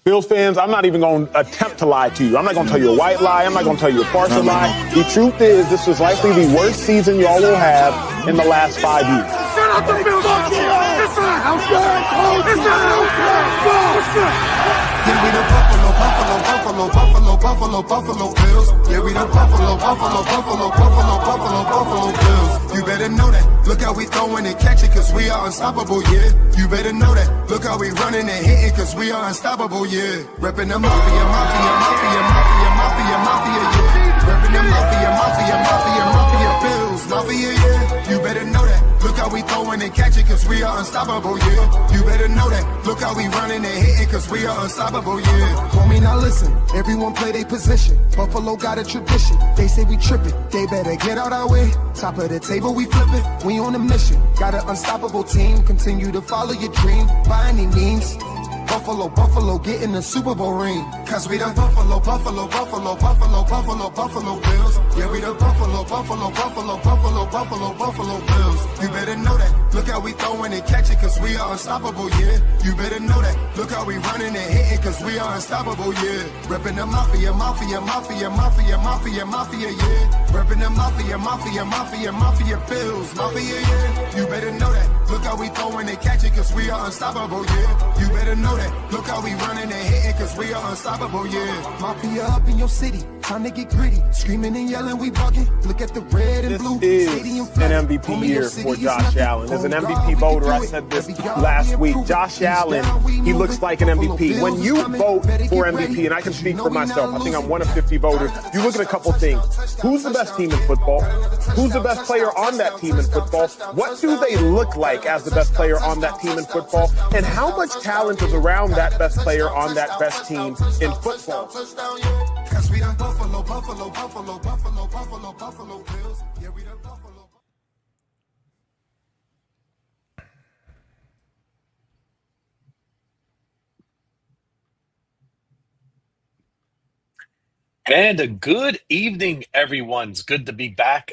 Bills fans, I'm not even going to attempt to lie to you. I'm not going to tell you a white lie. I'm not going to tell you a partial lie. The truth is, this was likely the worst season y'all will have in the last 5 years. Shut up the Bills! It's not house show! It's not house show! Yeah, we the Buffalo Bills. Yeah, we the Buffalo Bills. You better know that. Look how we throwing and catching, cause we are unstoppable, yeah. You better know that. Look how we running and hitting, cause we are unstoppable, yeah. Reppin' the mafia, yeah. Reppin' the mafia, Bills, mafia, yeah. You better know that. Look how we throwing and catching, cause we are unstoppable, yeah. You better know that. Look how we running and hitting, cause we are unstoppable, yeah. Homie, now listen. Everyone play their position. Buffalo got a tradition. They say we tripping. They better get out our way. Top of the table, we flipping. We on a mission. Got an unstoppable team. Continue to follow your dream by any means. Buffalo, get in the Super Bowl ring. Cause we the Buffalo Bills. Yeah, we the Buffalo Bills. You better know that. Look how we throwing and catching, cause we are unstoppable, yeah. You better know that. Look how we running and hitting, cause we are unstoppable, yeah. Reppin' the mafia, yeah. Reppin' the mafia, Bills, mafia, yeah. You better know that. Look how we throwing and catching, cause we are unstoppable, yeah. You better know that. Look how we running and hitting, cause we are unstoppable, yeah. Mafia up in your city, time to get gritty. Screaming and yelling, we bugging. Look at the red and blue. This is an MVP year for Josh Allen. As an MVP voter, I said this last week. Josh Allen, he looks like an MVP. When you vote for MVP, and I can speak for myself, I think I'm one of 50 voters, you look at a couple things. Who's the best team in football? Who's the best player on that team in football? What do they look like as the best player on that team in football? And how much talent is around that best player on that best team in football? Cause we the Buffalo Bills. Yeah, we the Buffalo. And a good evening, everyone. It's good to be back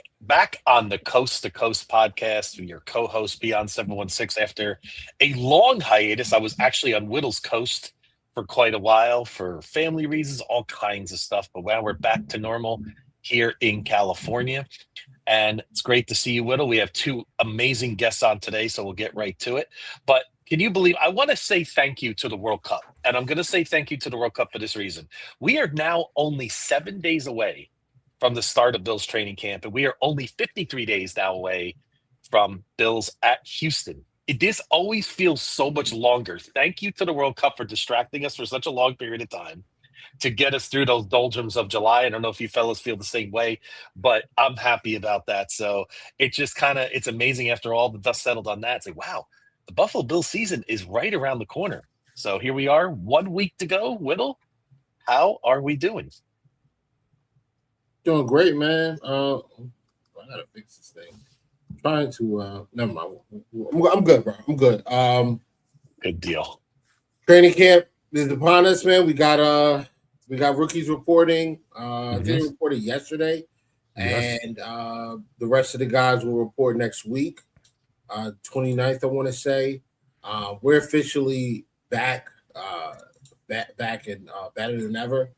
on the Coast to Coast podcast with your co-host Beyond 716 after a long hiatus. I was actually on Whittle's Coast for quite a while for family reasons, all kinds of stuff. But now we're back to normal here in California. And it's great to see you, Whittle. We have two amazing guests on today, so we'll get right to it. But can you believe, I want to say thank you to the World Cup. And I'm going to say thank you to the World Cup for this reason. We are now only 7 days away from the start of Bills training camp. And we are only 53 days now away from Bills at Houston. This always feels so much longer. Thank you to the World Cup for distracting us for such a long period of time to get us through those doldrums of July. I don't know if you fellas feel the same way, but I'm happy about that. So it just it's amazing after all the dust settled on that. It's like, wow, the Buffalo Bills season is right around the corner. So here we are, 1 week to go. Whittle, how are we doing? Doing great, man. I gotta fix this thing. I'm trying to never mind. I'm good, bro. I'm good. Good deal. Training camp is upon us, man. We got rookies reporting. They reported yesterday, and the rest of the guys will report next week. 29th, I want to say. We're officially back and better than ever.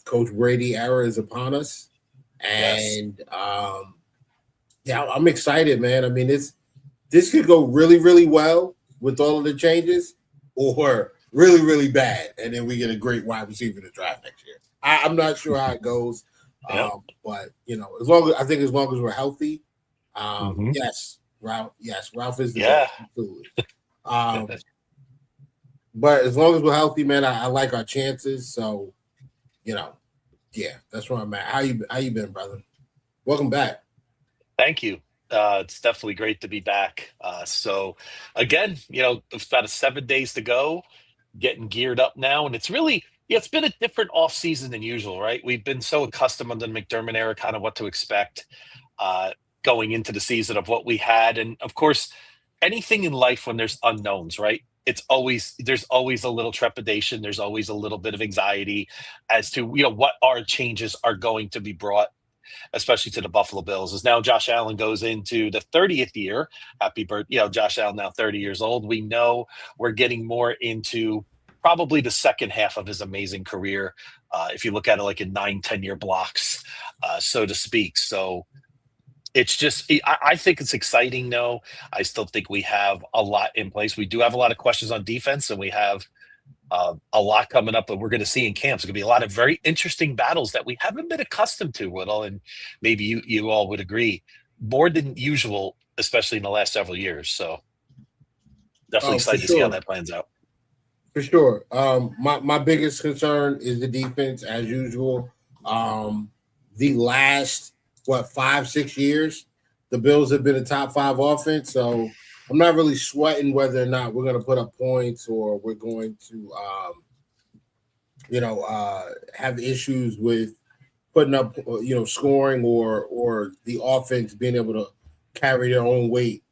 Coach Brady era is upon us, and I'm excited, man. I mean, this could go really, really well with all of the changes, or really, really bad, and then we get a great wide receiver to draft next year. I'm not sure how it goes, but as long as we're healthy, yes, Ralph is the best, absolutely. But as long as we're healthy, man, I like our chances. So, that's where I'm at. How you been, brother? Welcome back. Thank you. It's definitely great to be back. So again, it's about 7 days to go, getting geared up now. And it's really, it's been a different off season than usual, right? We've been so accustomed under the McDermott era, kind of what to expect going into the season of what we had. And of course, anything in life when there's unknowns, right? There's always a little trepidation. There's always a little bit of anxiety as to, what our changes are going to be brought, especially to the Buffalo Bills. As now Josh Allen goes into the 30th year. Happy birthday, Josh Allen now 30 years old. We know we're getting more into probably the second half of his amazing career, if you look at it like in 9-10 year blocks, so to speak. So it's just, I think it's exciting. No, I still think we have a lot in place. We do have a lot of questions on defense, and we have a lot coming up that we're going to see in camps. It's going to be a lot of very interesting battles that we haven't been accustomed to, Whittle, and maybe you all would agree, more than usual, especially in the last several years. So definitely excited to see how that plans out. For sure. My biggest concern is the defense, as usual. The last 5-6 years, the Bills have been a top 5 offense, so I'm not really sweating whether or not we're going to put up points or we're going to, have issues with putting up, scoring or the offense being able to carry their own weight.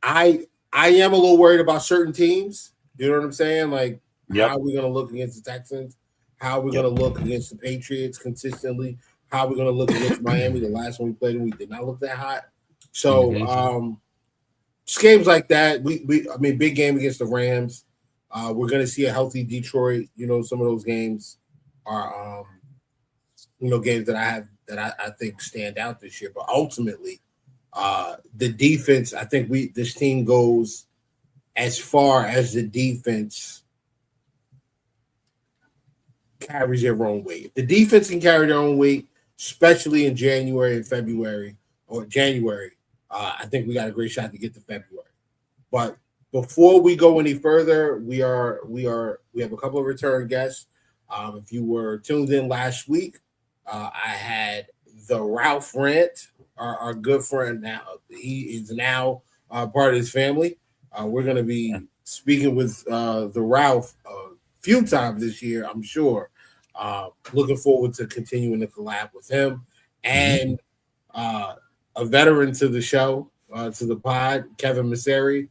I am a little worried about certain teams. You know what I'm saying? Like, How are we going to look against the Texans? How are we going to look against the Patriots consistently? How are we going to look against Miami? The last one we played, we did not look that hot. So, just games like that. Big game against the Rams. We're going to see a healthy Detroit. Some of those games are, games that I think stand out this year. But ultimately, the defense. I think this team goes as far as the defense carries their own weight. If the defense can carry their own weight, especially in January and February or January. I think we got a great shot to get to February. But before we go any further, we have a couple of return guests. If you were tuned in last week, I had the Ralph Rant, our good friend now. He is now part of his family. We're going to be speaking with the Ralph a few times this year, I'm sure. Looking forward to continuing to collab with him. And a veteran to the show, to the pod, Kevin Masseri.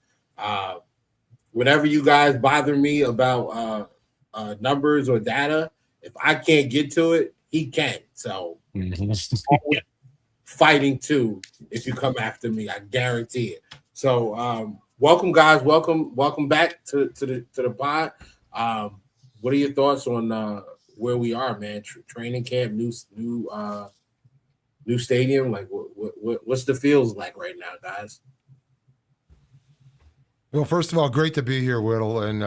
Whenever you guys bother me about numbers or data, if I can't get to it, he can. So fighting too if you come after me, I guarantee it. So welcome, guys. Welcome back to the pod. What are your thoughts on where we are, man? Training camp, new stadium. Like, what's the feels like right now, guys? Well, first of all, great to be here, Whittle, and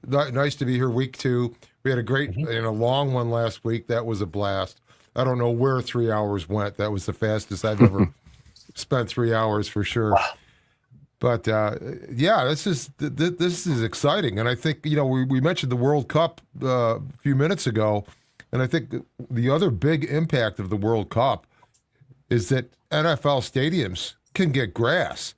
nice to be here week 2. We had a great and a long one last week. That was a blast. I don't know where 3 hours went. That was the fastest I've ever spent 3 hours for sure. Wow. But this is exciting, and I think we mentioned the World Cup a few minutes ago, and I think the other big impact of the World Cup is that NFL stadiums can get grass,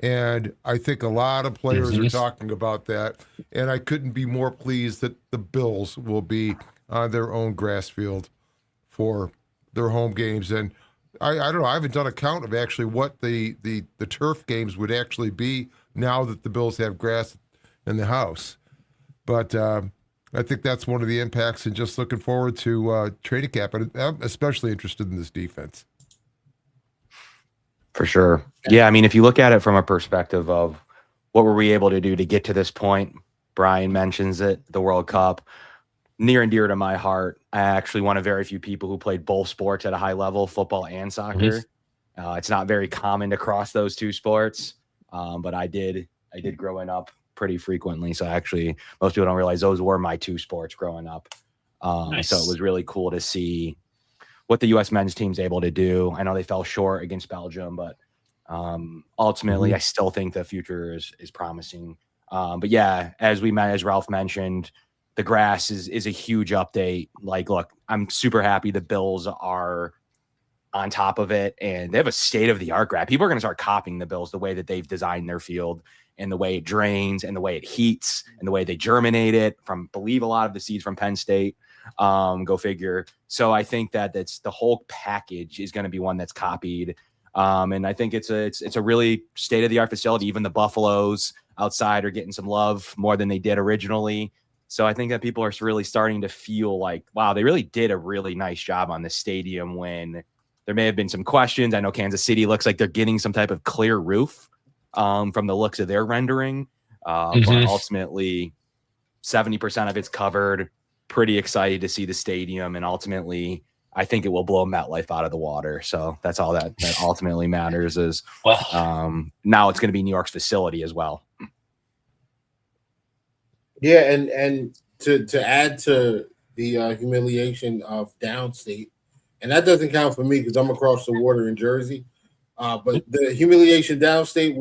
and I think a lot of players are talking about that, and I couldn't be more pleased that the Bills will be on their own grass field for their home games. And I don't know. I haven't done a count of actually what the turf games would actually be now that the Bills have grass in the house. But I think that's one of the impacts, and just looking forward to training camp. And I'm especially interested in this defense. For sure. Yeah, I mean, if you look at it from a perspective of what were we able to do to get to this point, Brian mentions it, the World Cup. Near and dear to my heart. I actually one of very few people who played both sports at a high level, football and soccer. It's not very common to cross those two sports, but I did growing up pretty frequently. So actually, most people don't realize those were my 2 sports growing up. Nice. So it was really cool to see what the U.S. men's team's able to do. I know they fell short against Belgium, but ultimately, I still think the future is promising. But yeah, as Ralph mentioned, the grass is a huge update. Like, look, I'm super happy the Bills are on top of it, and they have a state-of-the-art grass. People are going to start copying the Bills, the way that they've designed their field and the way it drains and the way it heats and the way they germinate it from, believe a lot of the seeds from Penn State. Go figure. So I think that that's the whole package is going to be one that's copied. And I think it's a really state-of-the-art facility. Even the Buffaloes outside are getting some love more than they did originally. So I think that people are really starting to feel like, wow, they really did a really nice job on this stadium when there may have been some questions. I know Kansas City looks like they're getting some type of clear roof from the looks of their rendering. But ultimately, 70% of it's covered. Pretty excited to see the stadium, and ultimately, I think it will blow MetLife out of the water. So that's all that ultimately matters is now it's going to be New York's facility as well. Yeah, and to add to the humiliation of downstate, and that doesn't count for me because I'm across the water in Jersey. But the humiliation downstate,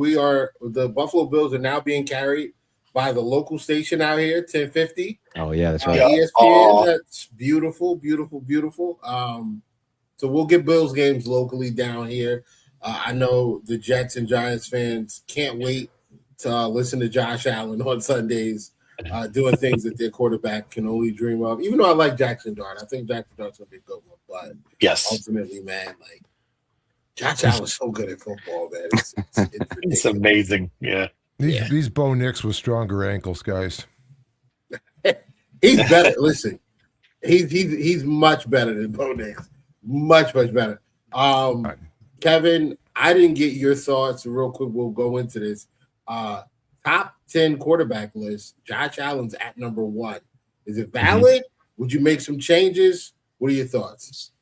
the Buffalo Bills are now being carried by the local station out here, 1050. Oh yeah, that's right. ESPN. That's beautiful, beautiful, beautiful. So we'll get Bills games locally down here. I know the Jets and Giants fans can't wait to listen to Josh Allen on Sundays, doing things that their quarterback can only dream of. Even though I like Jackson Dart, I think Jackson Dart's gonna be a good one. But ultimately, man, like Josh Allen's so good at football, man. It's amazing. Yeah. These Bo Nix with stronger ankles, guys. He's better. Listen, he's much better than Bo Nix. Much better. Kevin, I didn't get your thoughts real quick. We'll go into this. Top 10 quarterback list. Josh Allen's at number 1. Is it valid? Would you make some changes? What are your thoughts?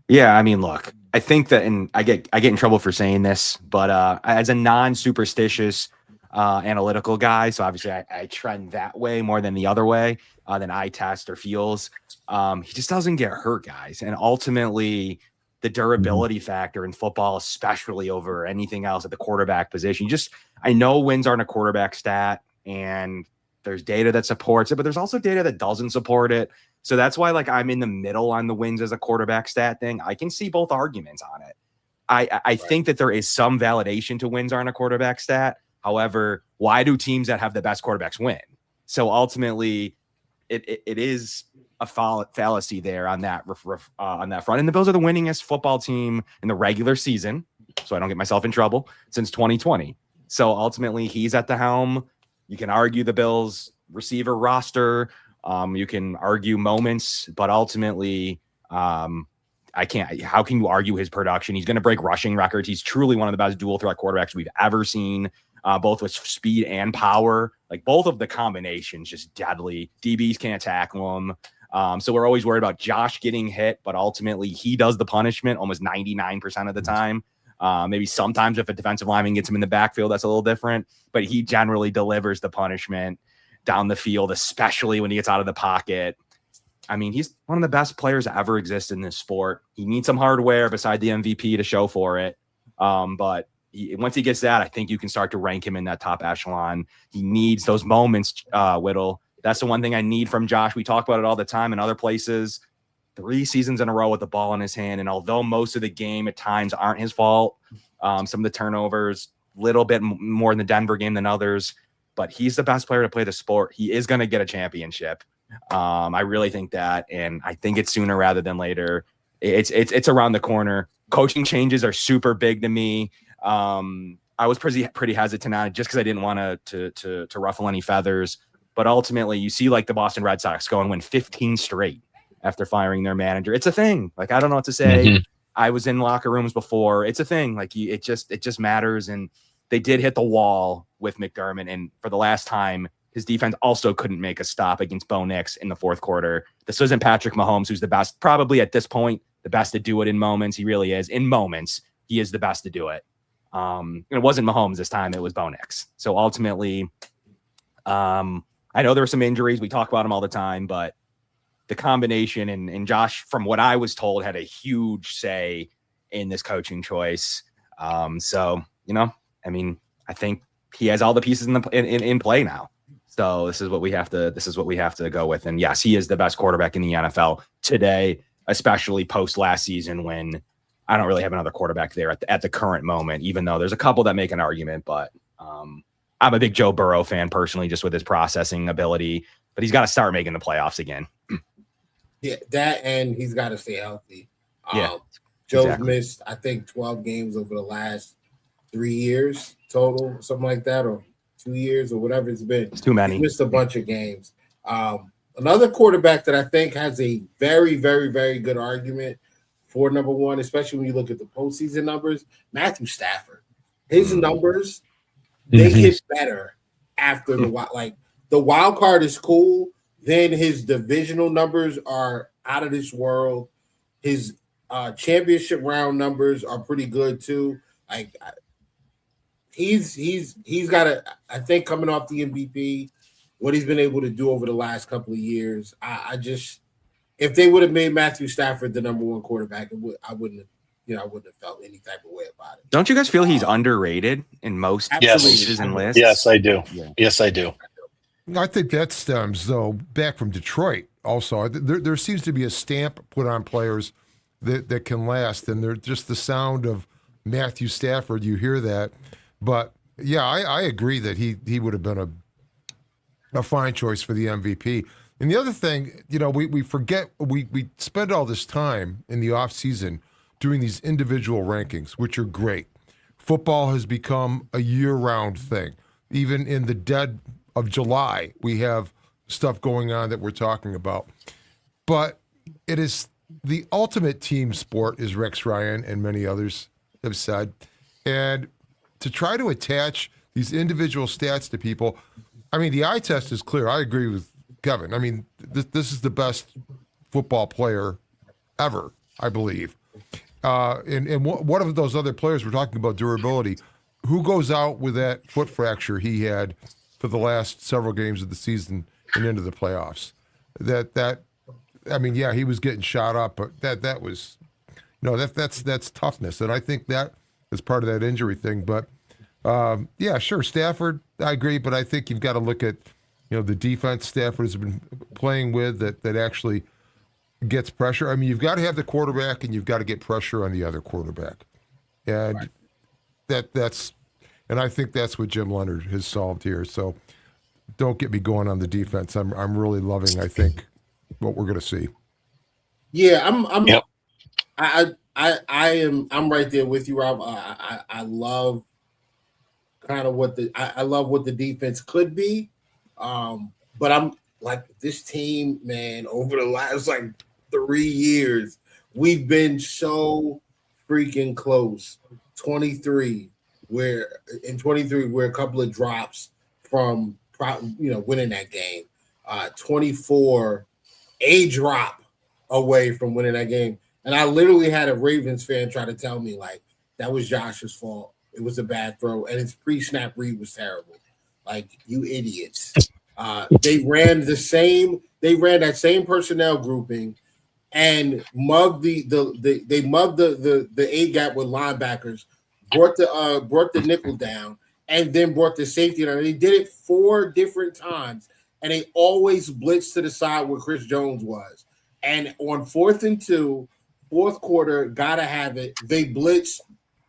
Yeah, I mean, look, I think that, and I get in trouble for saying this, but as a non-superstitious analytical guy, so obviously I trend that way more than the other way, than eye test or feels. He just doesn't get hurt, guys, and ultimately the durability factor in football, especially over anything else at the quarterback position. I know wins aren't a quarterback stat, and there's data that supports it, but there's also data that doesn't support it. So that's why, like, I'm in the middle on the wins as a quarterback stat thing. I can see both arguments on it. I think that there is some validation to wins aren't a quarterback stat. However, why do teams that have the best quarterbacks win? So ultimately, it is a fallacy there on that on that front. And the Bills are the winningest football team in the regular season, so I don't get myself in trouble, since 2020. So ultimately, he's at the helm. You can argue the Bills receiver roster. You can argue moments, but ultimately, I can't. How can you argue his production? He's going to break rushing records. He's truly one of the best dual threat quarterbacks we've ever seen, both with speed and power. Like, both of the combinations, just deadly. DBs can't tackle him. So we're always worried about Josh getting hit, but ultimately he does the punishment almost 99% of the time. Maybe sometimes if a defensive lineman gets him in the backfield, that's a little different, but he generally delivers the punishment down the field, especially when he gets out of the pocket. I mean, he's one of the best players to ever exist in this sport. He needs some hardware beside the MVP to show for it. But once he gets that, I think you can start to rank him in that top echelon. He needs those moments, Whittle. That's the one thing I need from Josh. We talk about it all the time in other places. 3 seasons in a row with the ball in his hand. And although most of the game at times aren't his fault, some of the turnovers, a little bit more in the Denver game than others, but he's the best player to play the sport. He is going to get a championship. I really think that, and I think it's sooner rather than later. It's around the corner. Coaching changes are super big to me. I was pretty hesitant on it just because I didn't want to ruffle any feathers. But ultimately, you see like the Boston Red Sox go and win 15 straight after firing their manager. It's a thing. Like, I don't know what to say. Mm-hmm. I was in locker rooms before. It's a thing. Like, it just matters. And they did hit the wall with McDermott. And for the last time, his defense also couldn't make a stop against Bo Nix in the fourth quarter. This isn't Patrick Mahomes, who's the best, probably at this point, the best to do it in moments. He really is. In moments, he is the best to do it. It wasn't Mahomes this time. It was Bo Nix. So ultimately, I know there were some injuries. We talk about them all the time, but the combination and Josh, from what I was told, had a huge say in this coaching choice. So, I mean, I think he has all the pieces in play now. So this is what we have to go with. And yes, he is the best quarterback in the NFL today, especially post last season, when I don't really have another quarterback there at the current moment, even though there's a couple that make an argument, but I'm a big Joe Burrow fan personally, just with his processing ability, but he's got to start making the playoffs again. Yeah, that, and he's got to stay healthy. Yeah, Joe's missed, I think, 12 games over the last 3 years total, something like that, or 2 years, or whatever it's been. It's too many. He missed a bunch of games. Another quarterback that I think has a very, very, very good argument for number one, especially when you look at the postseason numbers, Matthew Stafford. His numbers, they get better after the the wild card is cool. Then his divisional numbers are out of this world. His championship round numbers are pretty good too. Like he's got I think coming off the MVP, what he's been able to do over the last couple of years. I just, if they would have made Matthew Stafford the number one quarterback, I wouldn't have felt any type of way about it. Don't you guys feel he's underrated in most places and lists? Yes, I do. Yeah. Yes, I do. I think that stems, though, back from Detroit also. There seems to be a stamp put on players that can last, and they're just the sound of Matthew Stafford. You hear that. But, yeah, I agree that he would have been a fine choice for the MVP. And the other thing, we forget, we spend all this time in the offseason doing these individual rankings, which are great. Football has become a year-round thing. Even in the dead of July, we have stuff going on that we're talking about. But it is the ultimate team sport, as Rex Ryan and many others have said. And to try to attach these individual stats to people, I mean, the eye test is clear. I agree with Kevin. I mean, this is the best football player ever, I believe. And one of those other players, we're talking about durability, who goes out with that foot fracture he had for the last several games of the season and into the playoffs? I mean, yeah, he was getting shot up, but that was, that's toughness. And I think that is part of that injury thing. But yeah, sure, Stafford, I agree, but I think you've got to look at, the defense Stafford has been playing with that actually gets pressure. I mean, you've got to have the quarterback and you've got to get pressure on the other quarterback. And that's and I think that's what Jim Leonhard has solved here. So don't get me going on the defense. I'm really loving, I think, what we're going to see. Yeah, I'm Yep. I'm right there with you, Rob. I love kind of I love what the defense could be. But I'm like, this team, man, over the last 3 years, we've been so freaking close. 23, we're a couple of drops from winning that game. 24, a drop away from winning that game. And I literally had a Ravens fan try to tell me that was Josh's fault. It was a bad throw, and his pre-snap read was terrible. You idiots. They ran that same personnel grouping and mugged the A gap with linebackers, brought the nickel down, and then brought the safety down. They did it 4 different times, and they always blitzed to the side where Chris Jones was. And on 4th and 2, fourth quarter, gotta have it. They blitzed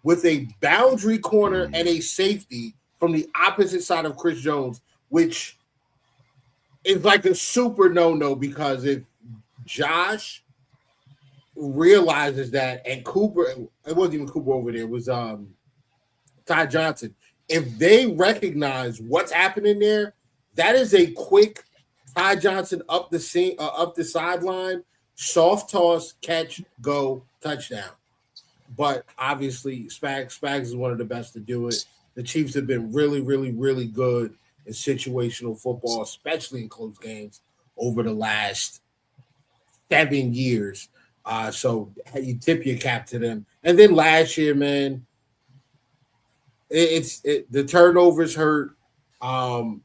with a boundary corner and a safety from the opposite side of Chris Jones, which is a super no-no, because if Josh realizes that, and Cooper, it wasn't even Cooper over there, it was Ty Johnson. If they recognize what's happening there, that is a quick Ty Johnson up the sideline, soft toss, catch, go, touchdown. But obviously, Spags is one of the best to do it. The Chiefs have been really, really, really good in situational football, especially in close games, over the last 7 years. So you tip your cap to them. And then last year, man, the turnovers hurt. And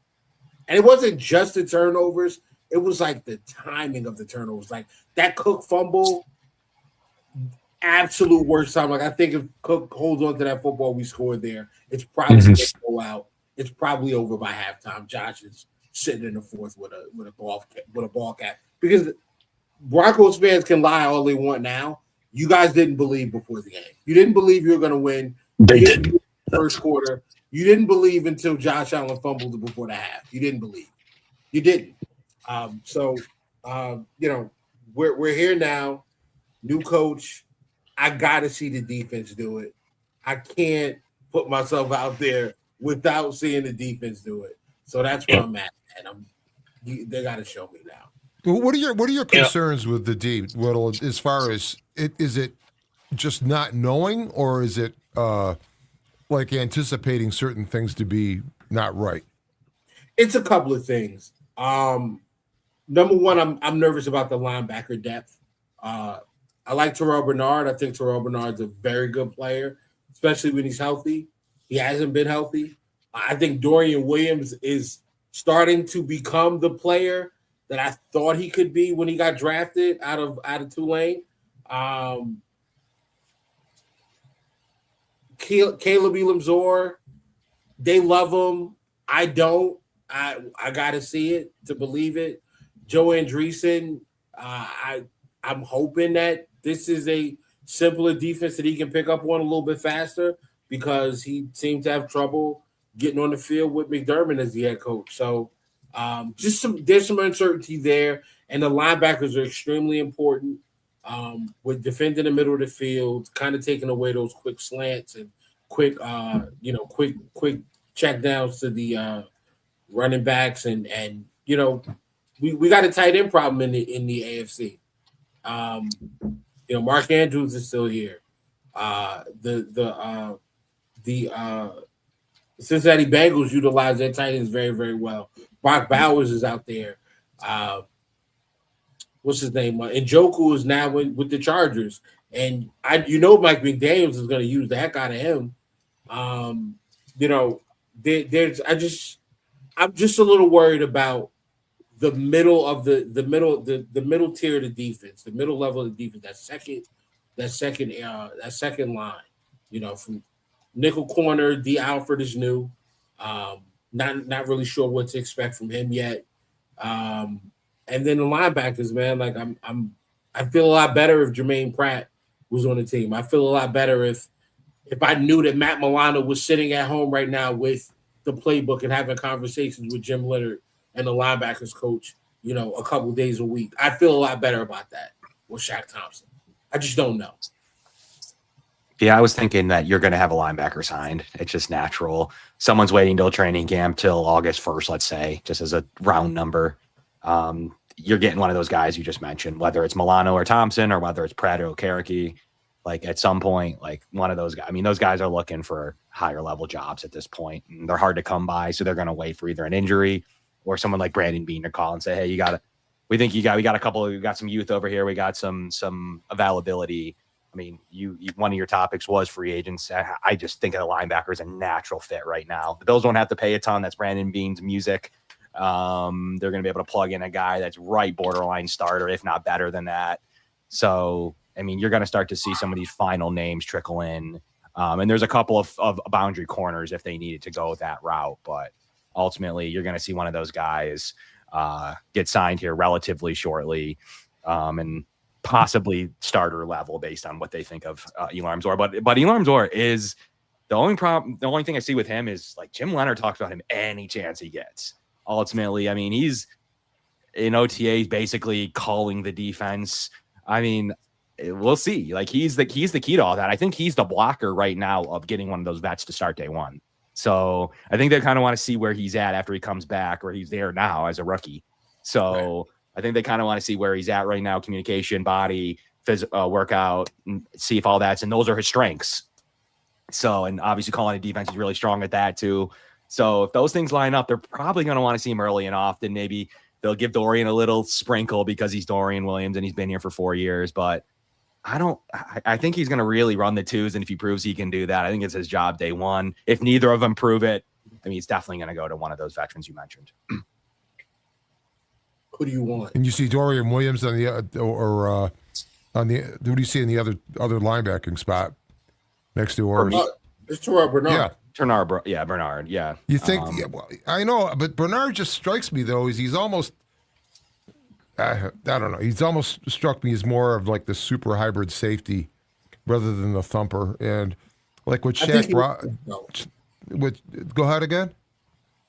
it wasn't just the turnovers. It was the timing of the turnovers. That Cook fumble, absolute worst time. I think if Cook holds on to that football we scored there, it's probably going to go out. It's probably over by halftime. Josh is sitting in the fourth with a ball cap. Because Broncos fans can lie all they want now. You guys didn't believe before the game. You didn't believe you were going to win. They didn't. First quarter. You didn't believe until Josh Allen fumbled before the half. You didn't believe. You didn't. We're here now. New coach. I got to see the defense do it. I can't put myself out there without seeing the defense do it. So that's where I'm at. And they got to show me now. Well, what are your concerns with the D, Whittle, as far as is it just not knowing, or is it anticipating certain things to be not right? It's a couple of things. Number one, I'm nervous about the linebacker depth. I like Terrell Bernard. I think Terrell Bernard's a very good player, especially when he's healthy. He hasn't been healthy. I think Dorian Williams is starting to become the player that I thought he could be when he got drafted out of Tulane. Caleb Elam-Zor, they love him. I don't. I gotta see it to believe it. Joe Andreessen, I'm hoping that this is a simpler defense that he can pick up on a little bit faster because he seemed to have trouble getting on the field with McDermott as the head coach. So there's some uncertainty there, and the linebackers are extremely important with defending the middle of the field, kind of taking away those quick slants and quick check downs to the running backs, and we got a tight end problem in the AFC. Mark Andrews is still here. The Cincinnati Bengals utilize their tight ends very, very well. Brock Bowers is out there. What's his name? And Njoku is now with the Chargers. And Mike McDaniels is going to use the heck out of him. I'm just a little worried about the middle of the middle tier of the defense, the middle level of the defense, that second line. From nickel corner, D. Alford is new. Not really sure what to expect from him yet. And then the linebackers, man, like I feel a lot better if Jermaine Pratt was on the team. I feel a lot better if I knew that Matt Milano was sitting at home right now with the playbook and having conversations with Jim Leonard and the linebackers coach, a couple of days a week. I feel a lot better about that with Shaq Thompson. I just don't know. Yeah, I was thinking that you're going to have a linebacker signed. It's just natural. Someone's waiting till training camp till August 1st, let's say, just as a round number. You're getting one of those guys you just mentioned, whether it's Milano or Thompson or whether it's Pratt or Okereke. Like at some point, like one of those guys. I mean, those guys are looking for higher level jobs at this point, and they're hard to come by. So they're going to wait for either an injury or someone like Brandon Beane to call and say, "Hey, we got some youth over here. We got some availability." I mean, one of your topics was free agents. I just think a linebacker is a natural fit right now. The Bills don't have to pay a ton. That's Brandon Beane's music. They're going to be able to plug in a guy that's right borderline starter, if not better than that. So, I mean, you're going to start to see some of these final names trickle in. And there's a couple of boundary corners if they needed to go that route. But ultimately, you're going to see one of those guys get signed here relatively shortly and possibly starter level based on what they think of Elam-Zor. But Elam-Zor is the only problem. The only thing I see with him is like Jim Leonard talks about him any chance he gets. Ultimately, I mean, he's in OTAs basically calling the defense. I mean, we'll see. Like he's the key to all that. I think he's the blocker right now of getting one of those vets to start day one. So I think they kind of want to see where he's at after he comes back, or he's there now as a rookie. So right. I think they kind of want to see where he's at right now, communication, body, workout, and see if all that's, and those are his strengths. So, and obviously calling a defense, he's really strong at that too. So if those things line up, they're probably going to want to see him early and often. Maybe they'll give Dorian a little sprinkle because he's Dorian Williams and he's been here for 4 years. But I think he's going to really run the twos. And if he proves he can do that, I think it's his job day one. If neither of them prove it, I mean, he's definitely going to go to one of those veterans you mentioned. Who do you want? And you see Dorian Williams on the who do you see in the other linebacking spot next to Orris? It's Terrell Bernard. Yeah. Bernard. Yeah. You think? I know, but Bernard just strikes me though. He's almost. I don't know. He's almost struck me as more of like the super hybrid safety rather than the thumper. And like what Shaq brought. Go ahead again.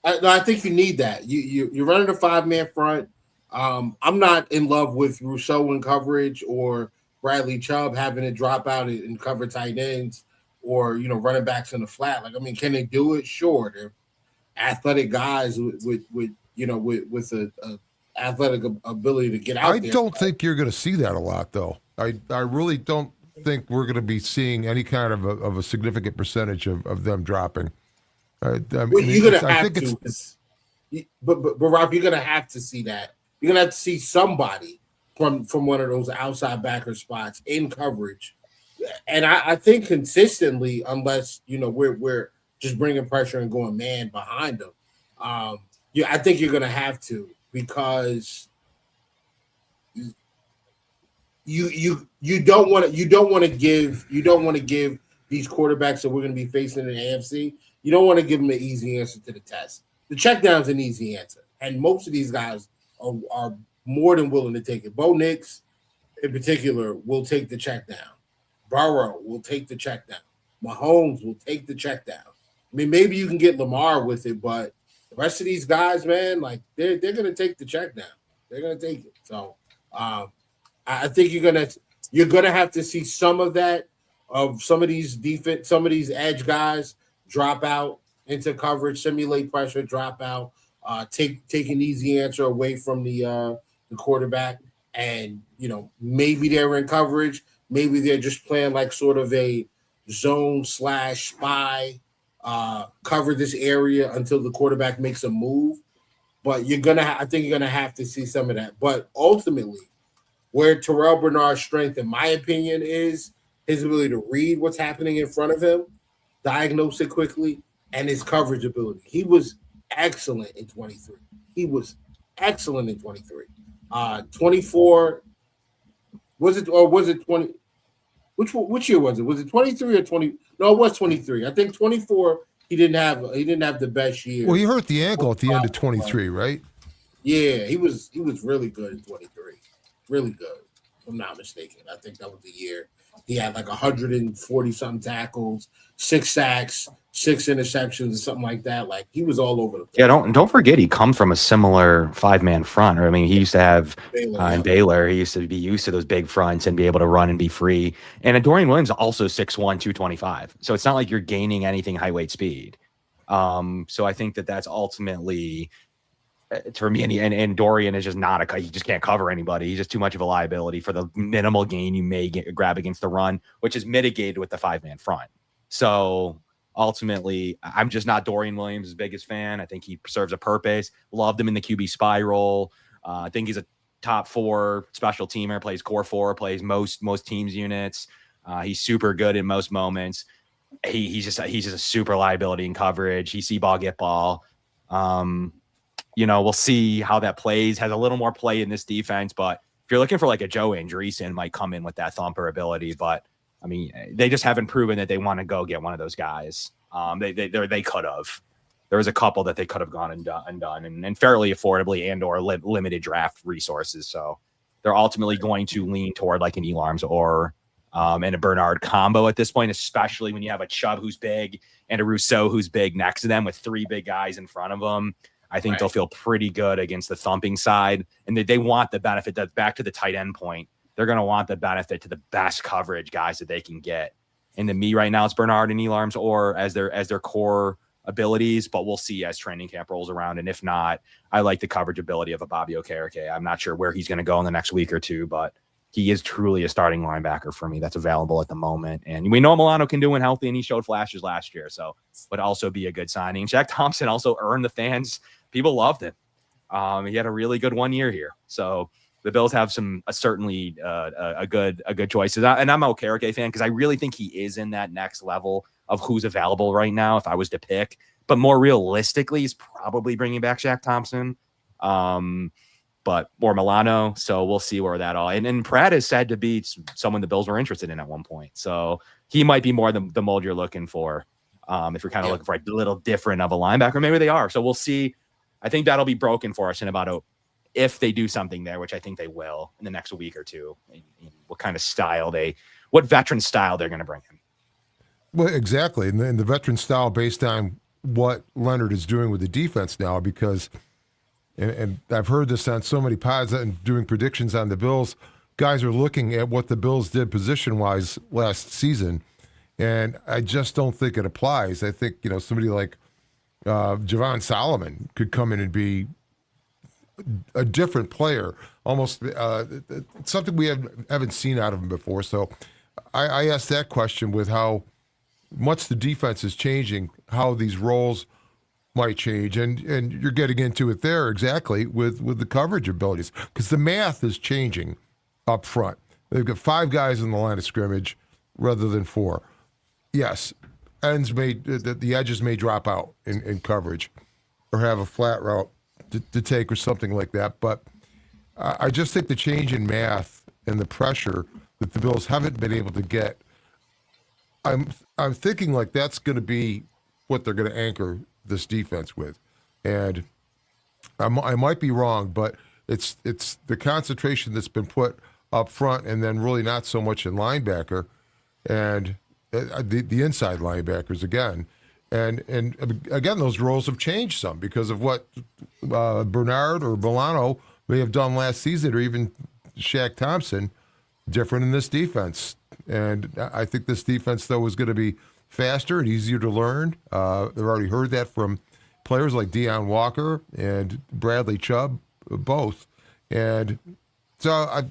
I think you need that. You're running a 5-man front. I'm not in love with Rousseau in coverage or Bradley Chubb having to drop out and cover tight ends or running backs in the flat. Like, I mean, can they do it? Sure, they're athletic guys with a athletic ability to get out there. I don't think you're going to see that a lot, though. I really don't think we're going to be seeing any kind of a significant percentage of them dropping. I mean, you're going to have to. But Rob, you're gonna have to see that. You're gonna have to see somebody from one of those outside backer spots in coverage, and I think consistently, unless we're just bringing pressure and going man behind them. Yeah, I think you're gonna have to, because you don't want to give these quarterbacks that we're going to be facing in the AFC. You don't want to give them an easy answer to the test. The check down's an easy answer, and most of these guys are more than willing to take it. Bo Nix, in particular, will take the check down. Burrow will take the check down. Mahomes will take the check down. I mean, maybe you can get Lamar with it, but the rest of these guys, man, like they're going to take the check down. They're going to take it. So I think you're gonna have to see some of that, of some of these edge guys drop out into coverage, simulate pressure, drop out, take an easy answer away from the quarterback, and maybe they're in coverage, maybe they're just playing like sort of a zone / spy, cover this area until the quarterback makes a move. But I think you're gonna have to see some of that. But ultimately, where Terrell Bernard's strength, in my opinion, is his ability to read what's happening in front of him, diagnose it quickly, and his coverage ability. He was excellent in 23. 24, was it 20? Which year was it? Was it 23 or 20? No, it was 23. I think 24, he didn't have the best year. Well, he hurt the ankle at the end of 23, right? Yeah, he was really good in 23. Really good, if I'm not mistaken. I think that was the year he had like 140 something tackles, 6 sacks, 6 interceptions, or something like that. Like, he was all over the place. Yeah, don't forget he comes from a similar 5-man front. I mean, he used to have in Baylor. He used to be used to those big fronts and be able to run and be free. And Dorian Williams also 6'1", 225. So it's not like you're gaining anything high weight speed. So I think that's ultimately, for me, and Dorian is just he just can't cover anybody. He's just too much of a liability for the minimal gain you may grab against the run, which is mitigated with the 5-man front. So ultimately, I'm just not Dorian Williams' biggest fan. I think he serves a purpose. Loved him in the QB spy role. I think he's a top 4 special teamer, plays core 4, plays most teams units. He's super good in most moments. He's just a super liability in coverage. He see ball, get ball. We'll see how that plays. Has a little more play in this defense, but if you're looking for like a Joe Andreessen, might come in with that thumper ability. But I mean, they just haven't proven that they want to go get one of those guys. They could have. There was a couple that they could have gone and done and fairly affordably and/or limited draft resources. So they're ultimately going to lean toward like an Elarms or and a Bernard combo at this point, especially when you have a Chubb who's big and a Rousseau who's big next to them with 3 big guys in front of them. I think they'll feel pretty good against the thumping side, and they want the benefit. That back to the tight end point, they're going to want the benefit to the best coverage guys that they can get. And to me right now, it's Bernard and Elarms or as their core abilities, but we'll see as training camp rolls around. And if not, I like the coverage ability of a Bobby Okereke. I'm not sure where he's going to go in the next week or two, but he is truly a starting linebacker for me that's available at the moment. And we know Milano can do when healthy, and he showed flashes last year, so would also be a good signing. Shaq Thompson also earned the fans. People loved him. He had a really good 1 year here. So the Bills have certainly a good choice. And I'm a Okereke fan because I really think he is in that next level of who's available right now if I was to pick. But more realistically, he's probably bringing back Shaq Thompson. Or Milano. So we'll see where that all. And Pratt is said to be someone the Bills were interested in at one point. So he might be more the mold you're looking for. If you're kind of looking for a little different of a linebacker, maybe they are. So we'll see. I think that'll be broken for us in about if they do something there, which I think they will in the next week or two. What kind of style what veteran style they're going to bring in. Well, exactly. And the veteran style based on what Leonard is doing with the defense now, because and I've heard this on so many pods and doing predictions on the Bills, guys are looking at what the Bills did position-wise last season, and I just don't think it applies. I think, somebody like Javon Solomon could come in and be a different player, almost something we haven't seen out of him before. So I asked that question with how much the defense is changing, how these roles might change, and you're getting into it there exactly with the coverage abilities, because the math is changing up front. They've got 5 guys in the line of scrimmage rather than 4. Yes, the edges may drop out in coverage or have a flat route to take or something like that, but I just think the change in math and the pressure that the Bills haven't been able to get, I'm thinking like that's going to be what they're going to anchor this defense with. And I might be wrong, but it's the concentration that's been put up front and then really not so much in linebacker and the inside linebackers again. And again, those roles have changed some because of what Bernard or Milano may have done last season, or even Shaq Thompson, different in this defense. And I think this defense, though, is going to be faster and easier to learn. They've already heard that from players like Deion Walker and Bradley Chubb, both. And so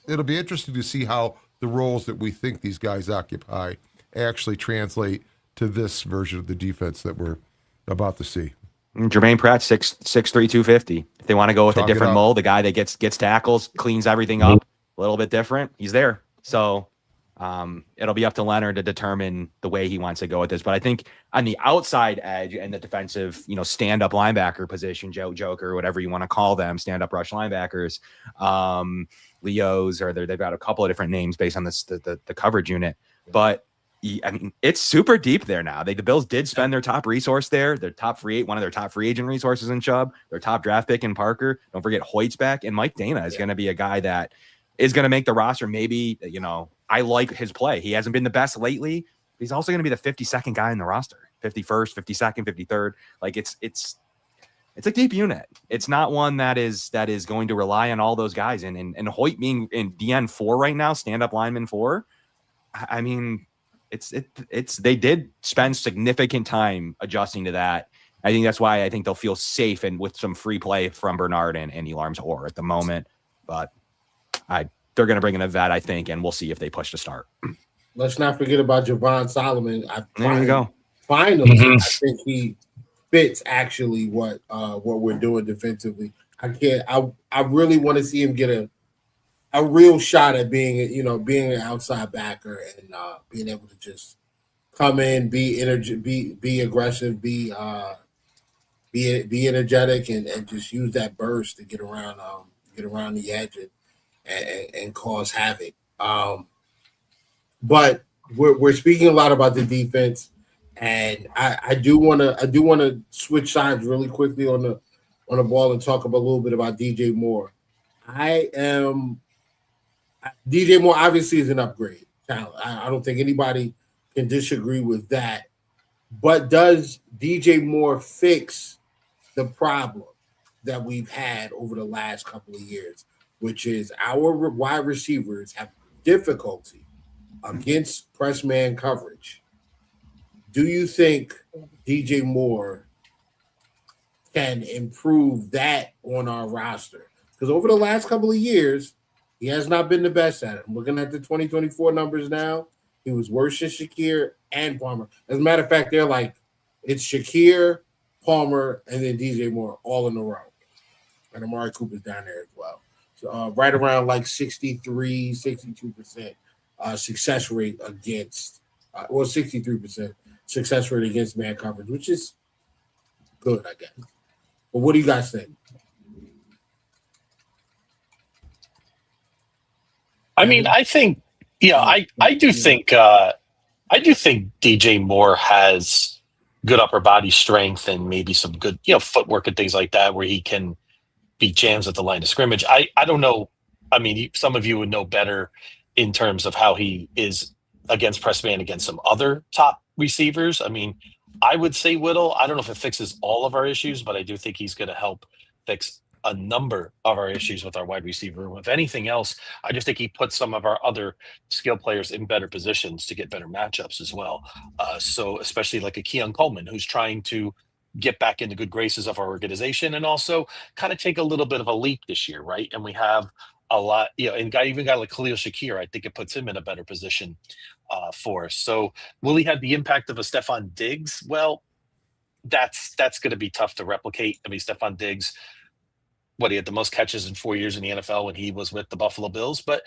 it'll be interesting to see how the roles that we think these guys occupy actually translate to this version of the defense that we're about to see. Jermaine Pratt, 6'3", 250. If they want to go with a different mold, the guy that gets tackles, cleans everything up, a little bit different, he's there. So it'll be up to Leonard to determine the way he wants to go with this. But I think on the outside edge and the defensive, stand-up linebacker position, Joker, whatever you want to call them, stand-up rush linebackers, Leos, or they've got a couple of different names based on the coverage unit. But I mean, it's super deep there now. The Bills did spend their top resource there, one of their top free agent resources in Chubb, their top draft pick in Parker. Don't forget Hoyt's back, and Mike Dana is going to be a guy that is going to make the roster. Maybe, I like his play. He hasn't been the best lately. But he's also going to be the 52nd guy in the roster, 51st, 52nd, 53rd. Like it's a deep unit. It's not one that is going to rely on all those guys. And Hoyt being in DN 4 right now, stand up lineman 4. I mean, they did spend significant time adjusting to that. I think that's why I think they'll feel safe and with some free play from Bernard and Elarms or at the moment. But they're going to bring in a vet, I think, and we'll see if they push to start. Let's not forget about Javon Solomon. There we go. Finally, I think he fits actually what we're doing defensively. I really want to see him get a real shot at being an outside backer and being able to just come in, be aggressive, be energetic, and just use that burst to get around the edge and cause havoc. But we're speaking a lot about the defense, and I do want to switch sides really quickly on the ball and talk a little bit about DJ Moore. DJ Moore obviously is an upgrade talent. I don't think anybody can disagree with that. But does DJ Moore fix the problem that we've had over the last couple of years, which is our wide receivers have difficulty against press man coverage? Do you think DJ Moore can improve that on our roster? Because over the last couple of years, he has not been the best at it. I'm looking at the 2024 numbers now. He was worse than Shakir and Palmer. As a matter of fact, they're like, it's Shakir, Palmer, and then DJ Moore all in a row. And Amari Cooper's down there as well. So right around like 63, 62% success rate against, 63% success rate against man coverage, which is good, I guess. But what do you guys think? I mean, I think, I do think DJ Moore has good upper body strength and maybe some good, footwork and things like that, where he can beat jams at the line of scrimmage. I don't know. I mean, some of you would know better in terms of how he is against press man against some other top receivers. I mean, I would say Whittle. I don't know if it fixes all of our issues, but I do think he's going to help fix a number of our issues with our wide receiver. If anything else, I just think he puts some of our other skill players in better positions to get better matchups as well. So especially like a Keon Coleman, who's trying to get back into good graces of our organization and also kind of take a little bit of a leap this year, right? And we have a lot, and even a guy like Khalil Shakir, I think it puts him in a better position for us. So will he have the impact of a Stephon Diggs? Well, that's going to be tough to replicate. I mean, Stephon Diggs, he had the most catches in 4 years in the NFL when he was with the Buffalo Bills, but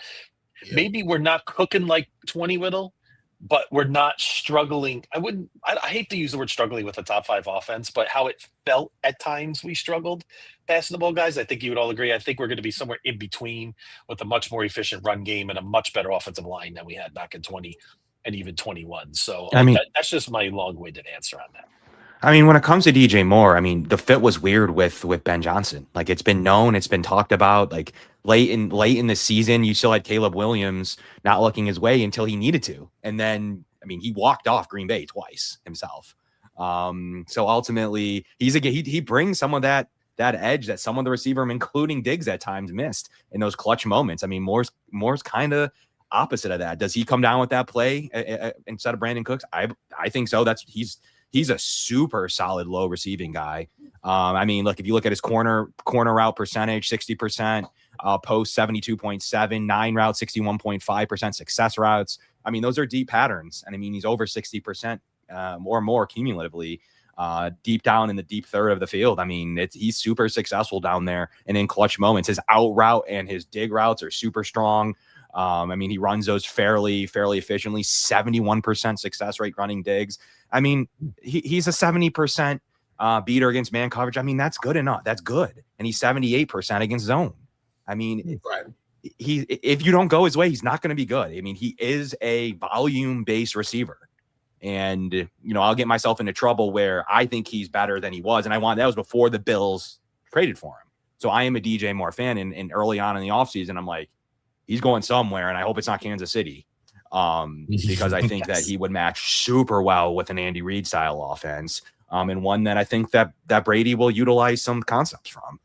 maybe we're not cooking like 20 Whittle, but we're not struggling. I hate to use the word struggling with a top 5 offense, but how it felt at times we struggled passing the ball, guys. I think you would all agree. I think we're going to be somewhere in between with a much more efficient run game and a much better offensive line than we had back in 20 and even 21. So I mean, that's just my long-winded answer on that. I mean, when it comes to DJ Moore, I mean, the fit was weird with Ben Johnson. Like, it's been known, it's been talked about. Like, late in the season, you still had Caleb Williams not looking his way until he needed to, and then I mean, he walked off Green Bay twice himself. So ultimately, he brings some of that edge that some of the receiver, including Diggs, at times missed in those clutch moments. I mean, Moore's kind of opposite of that. Does he come down with that play instead of Brandon Cooks? I think so. He's a super solid low receiving guy. I mean, look, if you look at his corner route percentage, 60%, post 72.7, 9 routes, 61.5%, success routes. I mean, those are deep patterns. And I mean, he's over 60% or more cumulatively deep down in the deep third of the field. I mean, he's super successful down there and in clutch moments. His out route and his dig routes are super strong. I mean, he runs those fairly efficiently, 71% success rate running digs. I mean, he's a 70% beater against man coverage. I mean, that's good enough. That's good. And he's 78% against zone. I mean, if you don't go his way, he's not going to be good. I mean, he is a volume-based receiver. And, you know, I'll get myself into trouble where I think he's better than he was. And that was before the Bills traded for him. So I am a DJ Moore fan. And early on in the offseason, I'm like, he's going somewhere, and I hope it's not Kansas City. Because I think that he would match super well with an Andy Reid style offense, and one that I think that Brady will utilize some concepts from.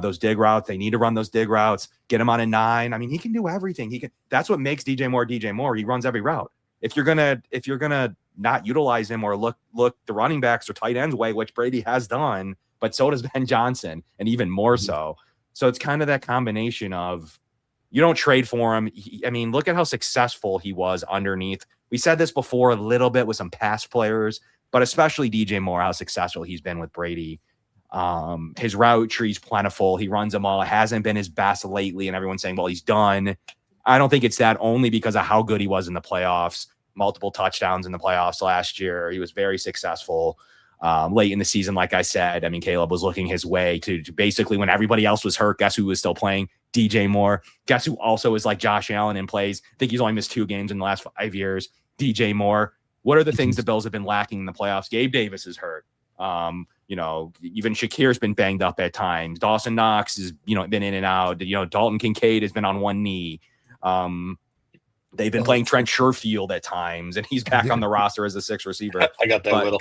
Those dig routes, they need to run those dig routes, get him on a 9. I mean, he can do everything. That's what makes DJ Moore. He runs every route. If you're gonna not utilize him or look the running backs or tight ends way, which Brady has done, but so does Ben Johnson, and even more so. So it's kind of that combination of, you don't trade for him. I mean, look at how successful he was underneath. We said this before a little bit with some past players, but especially DJ Moore, how successful he's been with Brady. His route tree's plentiful. He runs them all. It hasn't been his best lately, and everyone's saying, well, he's done. I don't think it's that, only because of how good he was in the playoffs. Multiple touchdowns in the playoffs last year. He was very successful. Late in the season, like I said, I mean, Caleb was looking his way to basically, when everybody else was hurt, guess who was still playing? DJ Moore. Guess who also is like Josh Allen and plays? I think he's only missed 2 games in the last 5 years. DJ Moore. What are the things the Bills have been lacking in the playoffs? Gabe Davis is hurt. You know, even Shakir's been banged up at times. Dawson Knox has, been in and out. Dalton Kincaid has been on one knee. They've been playing Trent Sherfield at times, and he's back on the roster as the 6th receiver. I got that.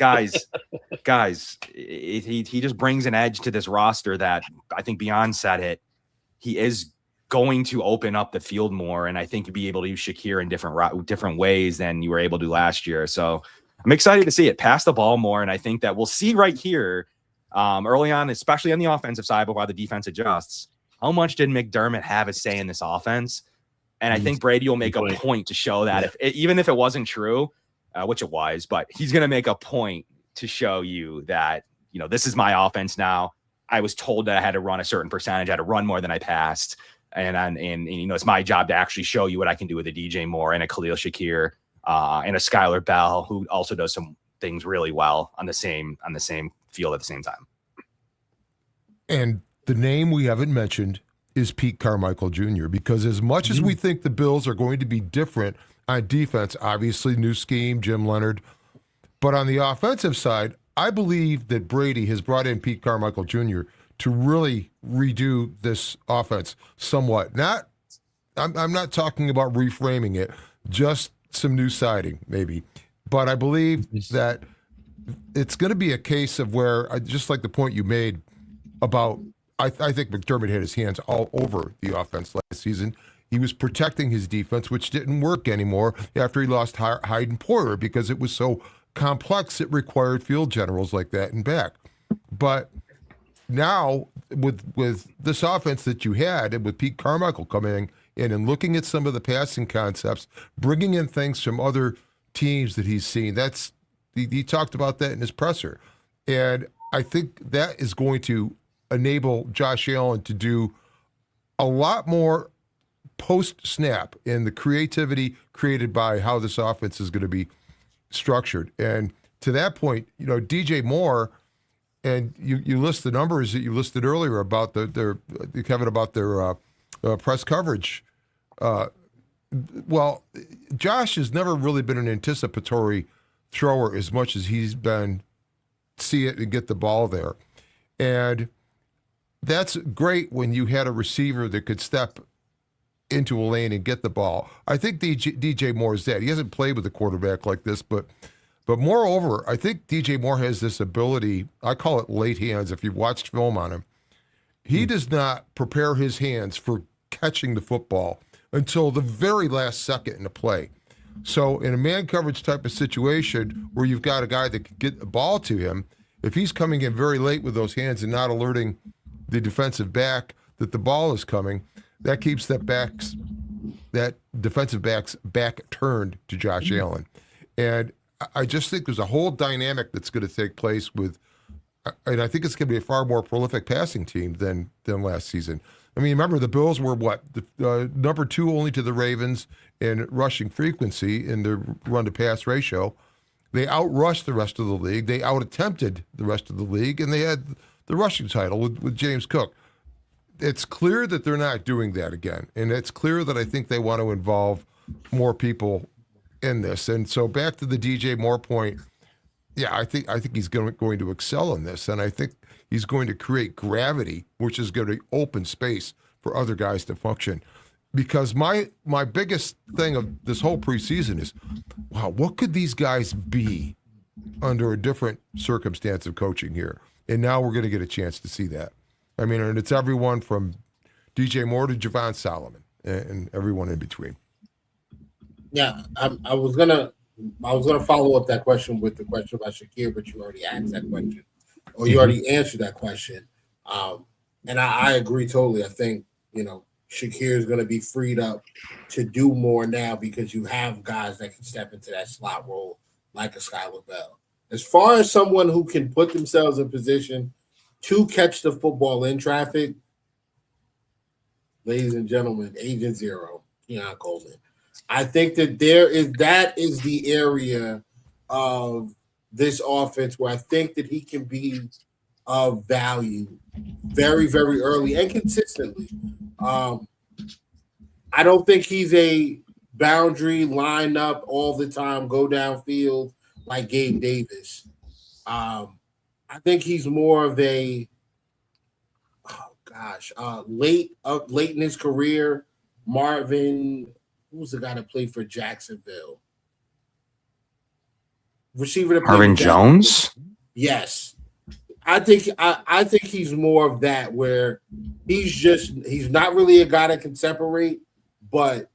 But guys, he just brings an edge to this roster that I think Beyond said it. He is going to open up the field more, and I think to be able to use Shakir in different ways than you were able to last year. So I'm excited to see it. Pass the ball more, and I think that we'll see right here early on, especially on the offensive side, but while the defense adjusts, how much did McDermott have a say in this offense? And I think Brady will make a point to show that, even if it wasn't true, which it was, but he's going to make a point to show you that, this is my offense now. I was told that I had to run a certain percentage. I had to run more than I passed. And it's my job to actually show you what I can do with a DJ Moore and a Khalil Shakir and a Skylar Bell, who also does some things really well on the same field at the same time. And the name we haven't mentioned is Pete Carmichael Jr., because as much as we think the Bills are going to be different on defense, obviously new scheme, Jim Leonard, but on the offensive side, I believe that Brady has brought in Pete Carmichael Jr. to really redo this offense somewhat. I'm not talking about reframing it, just some new siding maybe, but I believe that it's going to be a case of where, just like the point you made about, I think McDermott had his hands all over the offense last season. He was protecting his defense, which didn't work anymore after he lost Hyde and Porter because it was so complex. It required field generals like that and back. But now with this offense that you had, and with Pete Carmichael coming in and looking at some of the passing concepts, bringing in things from other teams that he's seen, he talked about that in his presser. And I think that is going to enable Josh Allen to do a lot more post-snap in the creativity created by how this offense is going to be structured. And to that point, DJ Moore, and you list the numbers that you listed earlier about Kevin, about their press coverage. Well, Josh has never really been an anticipatory thrower as much as he's been see it and get the ball there. And that's great when you had a receiver that could step into a lane and get the ball. I think DJ Moore is that. He hasn't played with a quarterback like this, but moreover, I think DJ Moore has this ability, I call it late hands if you've watched film on him. He does not prepare his hands for catching the football until the very last second in the play. So in a man coverage type of situation where you've got a guy that can get the ball to him, if he's coming in very late with those hands and not alerting the defensive back that the ball is coming, that keeps that defensive back's back turned to Josh Allen. And I just think there's a whole dynamic that's going to take place and I think it's going to be a far more prolific passing team than last season. I mean, remember the Bills were number 2 only to the Ravens in rushing frequency in the run-to-pass ratio. They outrushed the rest of the league. They out-attempted the rest of the league, and they had the rushing title with James Cook. It's clear that they're not doing that again, and it's clear that I think they want to involve more people in this. And so back to the DJ Moore point, yeah, I think he's going to excel in this, and I think he's going to create gravity, which is going to open space for other guys to function. Because my biggest thing of this whole preseason is, wow, what could these guys be under a different circumstance of coaching here? And now we're going to get a chance to see that. I mean, and it's everyone from DJ Moore to Javon Solomon and everyone in between. Yeah, I was gonna follow up that question with the question about Shakir, but you already asked that question, or you already answered that question. And I agree totally. I think Shakir is going to be freed up to do more now because you have guys that can step into that slot role like a Skylar Bell. As far as someone who can put themselves in position to catch the football in traffic, ladies and gentlemen, Agent Zero, Keon Coleman. I think that that is the area of this offense where I think that he can be of value very, very early and consistently. I don't think he's a boundary line up all the time, go downfield like Gabe Davis. I think he's more of a late in his career. Marvin, who's the guy that played for Jacksonville? Receiver that Marvin Jones? Yes. I think he's more of that, where he's not really a guy that can separate, but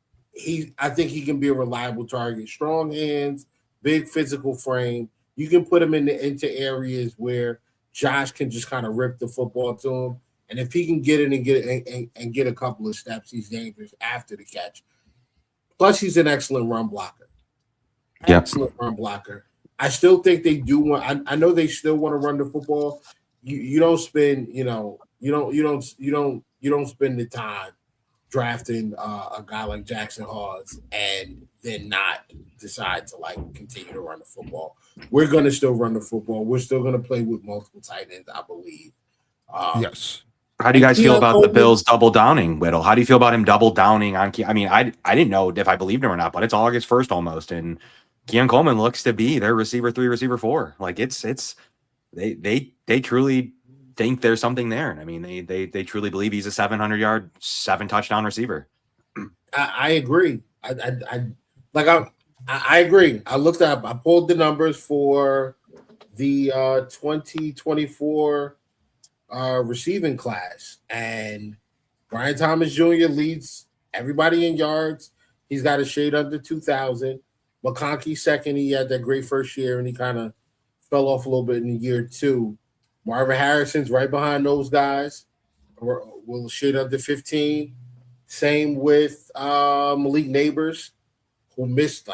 I think he can be a reliable target. Strong hands, big physical frame. You can put him into areas where Josh can just kind of rip the football to him. And if he can get in and get a couple of steps, he's dangerous after the catch. Plus, he's an excellent run blocker. Excellent run blocker. I still think they do want. I know they still want to run the football. You don't spend, you don't spend the time drafting a guy like Jackson Hawes and then not decide to continue to run the football. We're going to still run the football. We're still going to play with multiple tight ends, I believe. Yes. How do you guys feel about the Bills double downing Whittle? How do you feel about him double downing on? I mean, I didn't know if I believed him or not, but it's August 1st almost, and Keon Coleman looks to be their receiver 3, receiver 4. Like they truly think there's something there. I mean, they truly believe he's a 700-yard, 7-touchdown receiver. I agree. I agree. I pulled the numbers for the 2024 receiving class, and Brian Thomas Jr. leads everybody in yards. He's got a shade under 2,000. McConkey second. He had that great first year, and he kind of fell off a little bit in year 2. Marvin Harrison's right behind those guys. Will shade under 15. Same with Malik Neighbors, who missed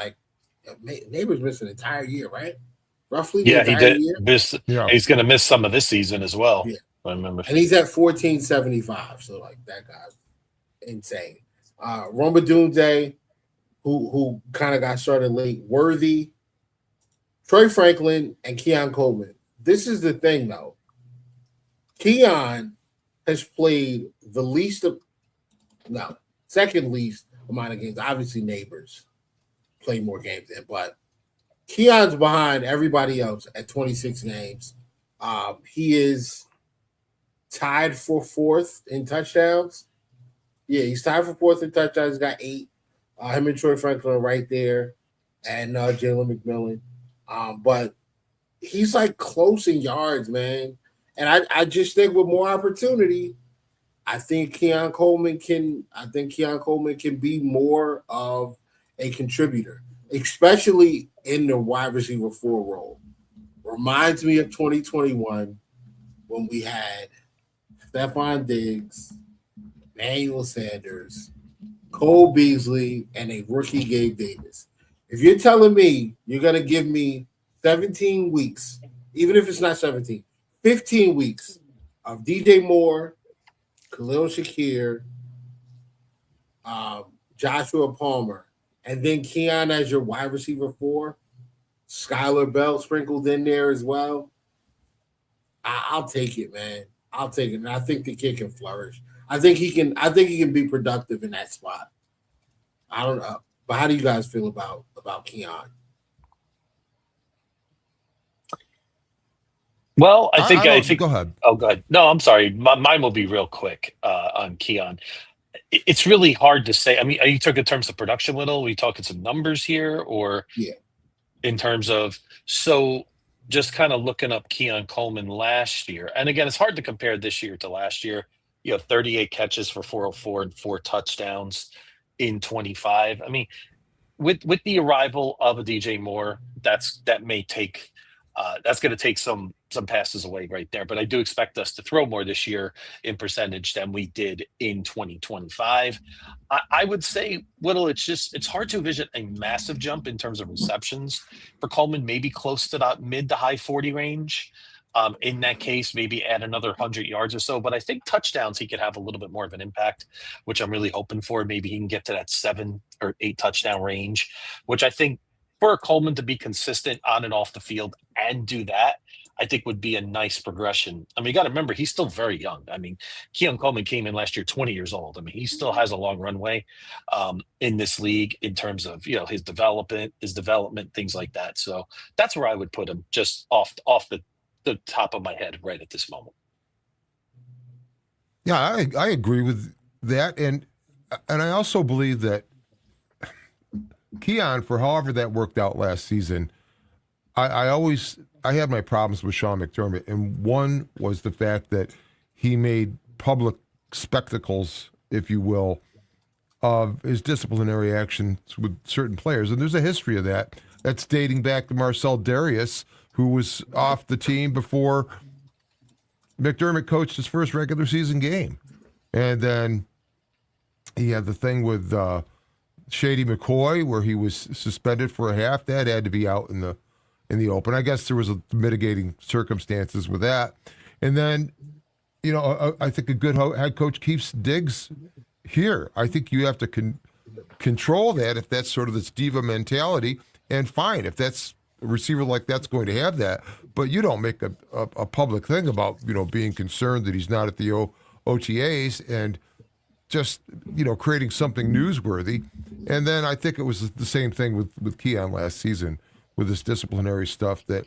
Neighbors missed an entire year, right? roughly the Yeah, he entire did year. miss. Yeah. He's going to miss some of this season as well. Yeah. I remember. And he's at 1475. So like that guy's insane. Roma Dunze, who kind of got started late, Worthy, Troy Franklin, and Keon Coleman. This is the thing though. Keon has played the second least amount of games. Obviously, Neighbors play more games than, but Keon's behind everybody else at 26 games. He is tied for fourth in touchdowns. Yeah, he's tied for fourth in touchdowns. He's got 8. Him and Troy Franklin are right there, and Jalen McMillan. But he's like close in yards, man. And I just think with more opportunity, I think Keon Coleman can be more of a contributor, especially in the wide receiver 4 role. Reminds me of 2021 when we had Stephon Diggs, Emmanuel Sanders, Cole Beasley, and a rookie Gabe Davis. If you're telling me you're going to give me 17 weeks, even if it's not 17, 15 weeks of DJ Moore, Khalil Shakir, Joshua Palmer, and then Keon as your wide receiver 4, Skylar Bell sprinkled in there as well, I'll take it, man. I'll take it. And I think the kid can flourish. I think he can be productive in that spot. I don't know. But how do you guys feel about Keon? Well, I think. Go ahead. Oh, go ahead. No, I'm sorry. Mine will be real quick on Keon. It's really hard to say. I mean, are you talking in terms of production, Little? Are we talking some numbers here, or in terms of just kind of looking up Keon Coleman last year? And again, it's hard to compare this year to last year. 38 catches for 404 and 4 touchdowns in 25. I mean, with the arrival of a DJ Moore, that's going to take some passes away right there. But I do expect us to throw more this year in percentage than we did in 2025. I would say, Little, it's hard to envision a massive jump in terms of receptions for Coleman, maybe close to that mid to high 40 range. In that case, maybe add another 100 yards or so. But I think touchdowns, he could have a little bit more of an impact, which I'm really hoping for. Maybe he can get to that 7 or 8 touchdown range, which I think for Coleman to be consistent on and off the field and do that, I think would be a nice progression. I mean, you got to remember, he's still very young. I mean, Keon Coleman came in last year 20 years old. I mean, he still has a long runway in this league in terms of, his development, things like that. So that's where I would put him, just off the top of my head right at this moment. Yeah, I agree with that. And I also believe that Keon, for however that worked out last season, I had my problems with Sean McDermott, and one was the fact that he made public spectacles, if you will, of his disciplinary actions with certain players. And there's a history of that. That's dating back to Marcel Darius, who was off the team before McDermott coached his first regular season game. And then he had the thing with Shady McCoy, where he was suspended for a half. That had to be out in the open. I guess there was mitigating circumstances with that. And then, I think a good head coach keeps Diggs here. I think you have to control that if that's sort of this diva mentality. And fine, if that's a receiver like that's going to have that, but you don't make a public thing about being concerned that he's not at the OTAs and just creating something newsworthy. And then I think it was the same thing with Keon last season with this disciplinary stuff that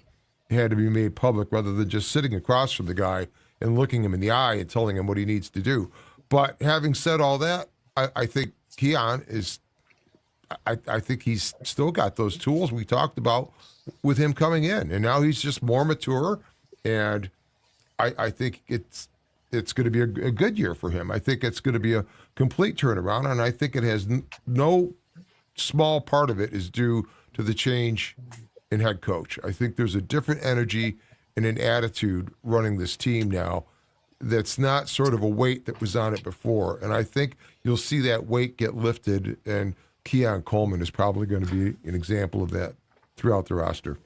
had to be made public rather than just sitting across from the guy and looking him in the eye and telling him what he needs to do. But having said all that, I think Keon is. I think he's still got those tools we talked about with him coming in, and now he's just more mature, and I think it's going to be a good year for him. I think it's going to be a complete turnaround, and I think it has no small part of it is due to the change in head coach. I think there's a different energy and an attitude running this team now that's not sort of a weight that was on it before, and I think you'll see that weight get lifted, and Keon Coleman is probably going to be an example of that throughout the roster.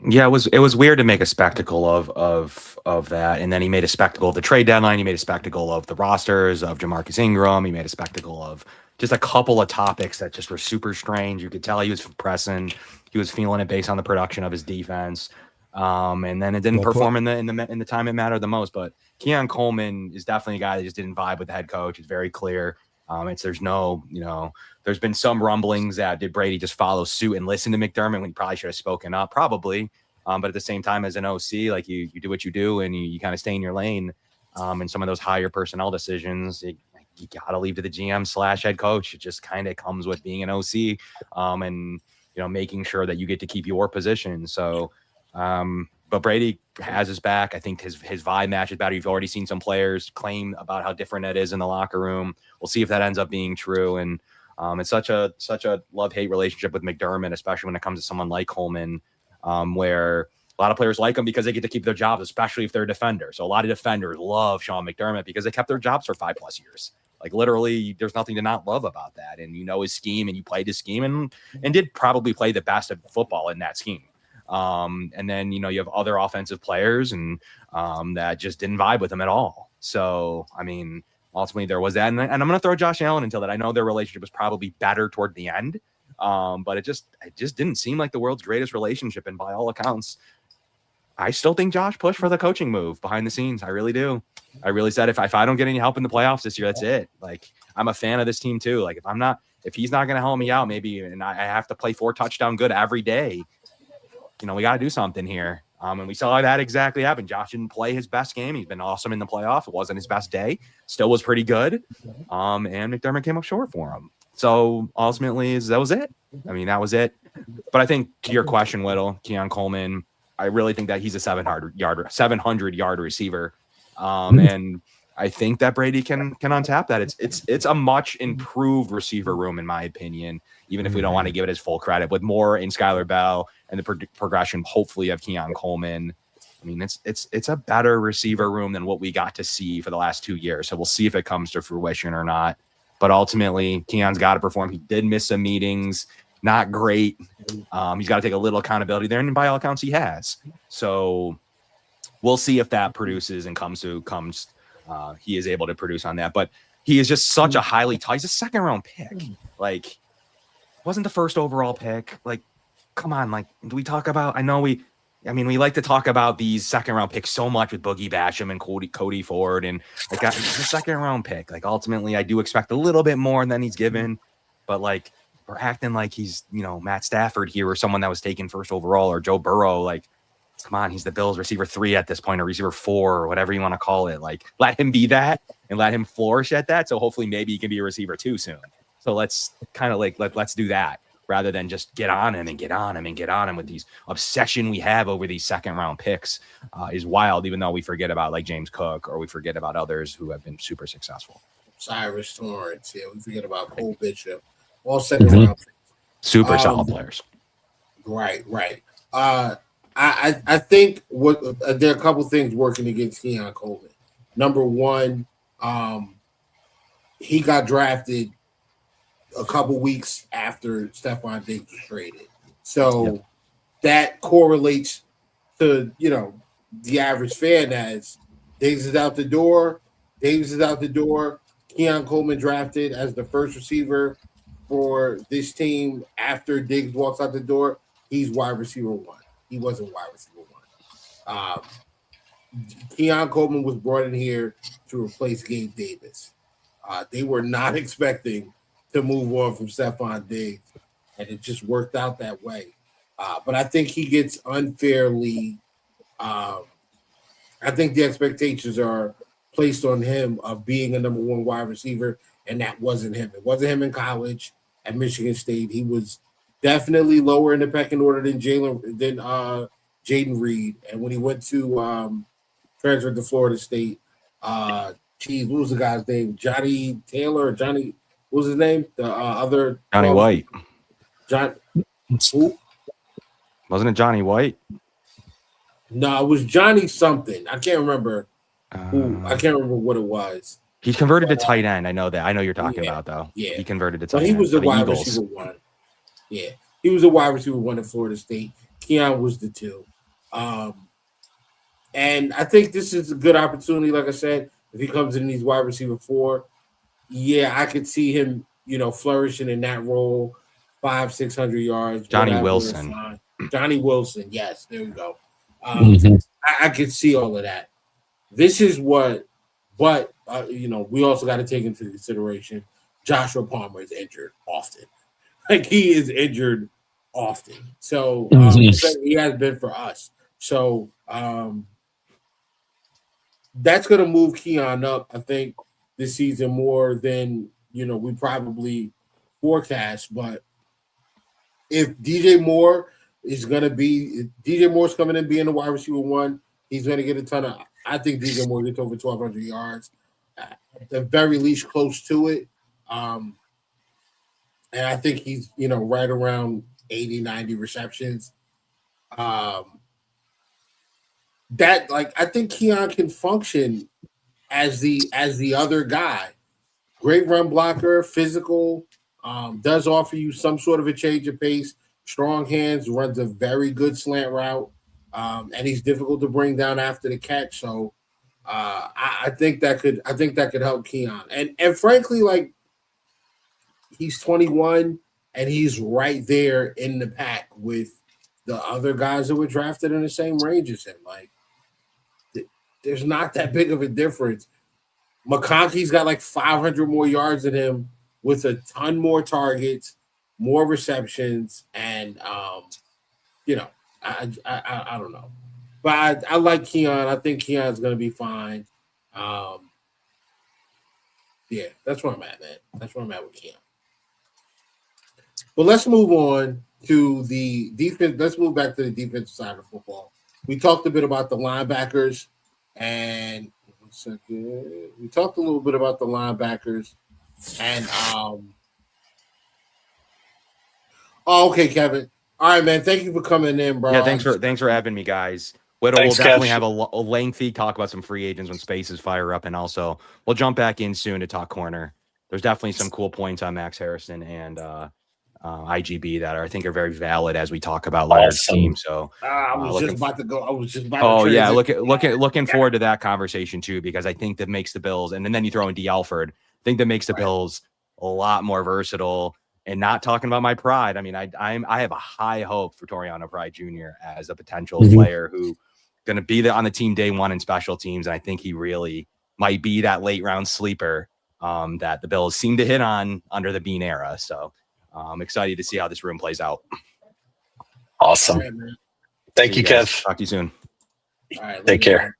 Yeah, it was weird to make a spectacle of that, and then he made a spectacle of the trade deadline. He made a spectacle of the rosters of Jamarcus Ingram. He made a spectacle of just a couple of topics that just were super strange. You could tell he was pressing, he was feeling it based on the production of his defense, and then it didn't perform in the time it mattered the most. But Keon Coleman is definitely a guy that just didn't vibe with the head coach. It's very clear. There's been some rumblings that did Brady just follow suit and listen to McDermott when he probably should have spoken up, probably. But at the same time, as an OC, like you do what you do and you kind of stay in your lane. And some of those higher personnel decisions, you got to leave to the GM / head coach. It just kind of comes with being an OC and making sure that you get to keep your position. So, but Brady has his back. I think his vibe matches better. You've already seen some players claim about how different that is in the locker room. We'll see if that ends up being true. And it's such a love-hate relationship with McDermott, especially when it comes to someone like Coleman, where a lot of players like him because they get to keep their jobs, especially if they're a defender. So a lot of defenders love Sean McDermott because they kept their jobs for 5+ years. Like literally, there's nothing to not love about that. And his scheme, and you played his scheme, and did probably play the best of football in that scheme. And then, you have other offensive players and that just didn't vibe with him at all. So, I mean, ultimately there was that. And I'm going to throw Josh Allen into that. I know their relationship was probably better toward the end, but it just didn't seem like the world's greatest relationship. And by all accounts, I still think Josh pushed for the coaching move behind the scenes. I really do. I really said, if I don't get any help in the playoffs this year, that's it. Like, I'm a fan of this team too. Like, if he's not going to help me out, maybe, and I have to play 4 touchdown good every day, we got to do something here. And we saw that exactly happen. Josh didn't play his best game. He's been awesome in the playoff. It wasn't his best day. Still was pretty good. And McDermott came up short for him. So ultimately, that was it. I mean, that was it. But I think to your question, Whittle, Keon Coleman, I really think that he's a 700-yard receiver. And I think that Brady can untap that. It's a much improved receiver room, in my opinion, even if we don't want to give it his full credit, with more in Skylar Bell and the progression, hopefully, of Keon Coleman. I mean, it's a better receiver room than what we got to see for the last 2 years. So we'll see if it comes to fruition or not. But ultimately, Keon's got to perform. He did miss some meetings. Not great. He's got to take a little accountability there, and by all accounts, he has. So we'll see if that produces and he is able to produce on that. But he is just such a he's a second-round pick. Like, wasn't the first overall pick. Like, come on. Like, do we talk about? We like to talk about these second-round picks so much with Boogie Basham and Cody Ford, and like the second-round pick. Like, ultimately, I do expect a little bit more than he's given, but like, we're acting like he's Matt Stafford here, or someone that was taken first overall, or Joe Burrow. Like, come on, he's the Bills receiver 3 at this point, or receiver 4, or whatever you want to call it. Like, let him be that and let him flourish at that. So hopefully maybe he can be a receiver 2 soon. So let's kind of let's do that rather than just get on him with these obsession we have over these second-round picks is wild, even though we forget about like James Cook, or we forget about others who have been super successful. Cyrus Torrance, yeah, we forget about Cole Bishop, all second-round picks. Super solid players. Right. I think there are a couple things working against Keon Coleman. Number one, he got drafted a couple weeks after Stephon Diggs was traded. So that correlates to, the average fan as Diggs is out the door. Keon Coleman drafted as the first receiver for this team after Diggs walks out the door. He's wide receiver 1. He wasn't wide receiver 1. Keon Coleman was brought in here to replace Gabe Davis. They were not expecting to move on from Stephon Diggs, and it just worked out that way. But I think he gets unfairly I think the expectations are placed on him of being a number 1 wide receiver, and that wasn't him. It wasn't him in college at Michigan State. He was definitely lower in the pecking order than Jayden Reed. And when he went to transfer to Florida State, what was the guy's name? Johnny Taylor or Johnny, what was his name? The other Johnny White. Who? Wasn't it Johnny White? No, it was Johnny something. I can't remember who. I can't remember what it was. He converted to tight end. I know that. I know you're talking about, though. Yeah. He converted to tight end. But he was the wide Eagles. receiver 1. Yeah. He was a wide receiver 1 at Florida State. Keon was the two. And I think this is a good opportunity. Like I said, if he comes in these wide receiver 4, yeah, I could see him, flourishing in that role, 500-600 yards. Johnny whatever, Wilson. Johnny Wilson. Yes, there we go. Mhm. I could see all of that. This is what, but we also got to take into consideration Joshua Palmer is injured often. Like he is injured often. So he has been for us. So that's going to move Keon up, I think, this season more than we probably forecast. But if DJ Moore is going to be DJ Moore's coming in being the wide receiver 1, he's going to get a ton of. I think DJ Moore gets over 1,200 yards, at the very least, close to it. And I think he's right around 80, 90 receptions. I think Keon can function as the other guy. Great run blocker, physical, does offer you some sort of a change of pace, strong hands, runs a very good slant route, and he's difficult to bring down after the catch. So I think that could help Keon. And frankly, like, he's 21 and he's right there in the pack with the other guys that were drafted in the same range as him. Like, there's not that big of a difference. McConkey's got like 500 more yards than him with a ton more targets, more receptions, and I don't know. But I like Keon. I think Keon's going to be fine. Yeah, that's where I'm at, man. That's where I'm at with Keon. But let's move on to the defense. Let's move back to the defensive side of football. We talked a bit about the linebackers, and one second. We talked a little bit about the linebackers, and okay, Kevin. All right, man. Thank you for coming in, bro. Yeah, thanks for having me, guys. We'll definitely have a lengthy talk about some free agents when spaces fire up, and also we'll jump back in soon to talk corner. There's definitely some cool points on Max Harrison and IGB that I think are very valid as we talk about Leonard's team. So I was just about to go. I was just about. Oh to yeah, looking forward to that conversation too, because I think that makes the Bills, and then you throw in D. Alford. I think that makes the Bills a lot more versatile. And not talking about my pride. I mean, I have a high hope for Toriano Pride Jr. as a potential player who going to be on the team day one in special teams. And I think he really might be that late round sleeper that the Bills seem to hit on under the Bean era. So I'm excited to see how this room plays out. Awesome. Right, Thank you, Kev. Talk to you soon. All right, Take care.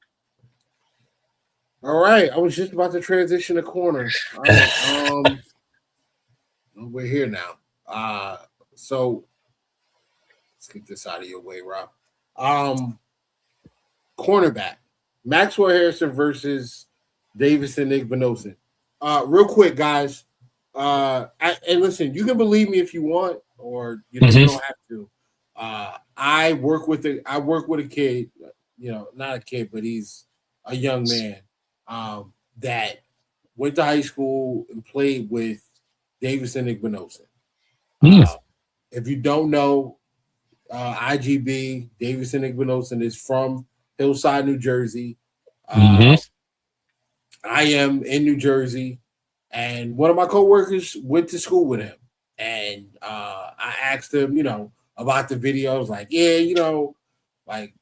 All right. I was just about to transition to corner. All right. We're here now. So let's get this out of your way, Rob. Cornerback. Maxwell Harrison versus Davison Igbinosun. Real quick, guys. And listen, you can believe me if you want, or you don't have to. I work with a kid, not a kid, but he's a young man that went to high school and played with Davison Igbinosun. If you don't know, IGB, Davison Igbinosun is from Hillside, New Jersey. I am in New Jersey, and one of my coworkers went to school with him. And I asked him, about the video. I was like, like,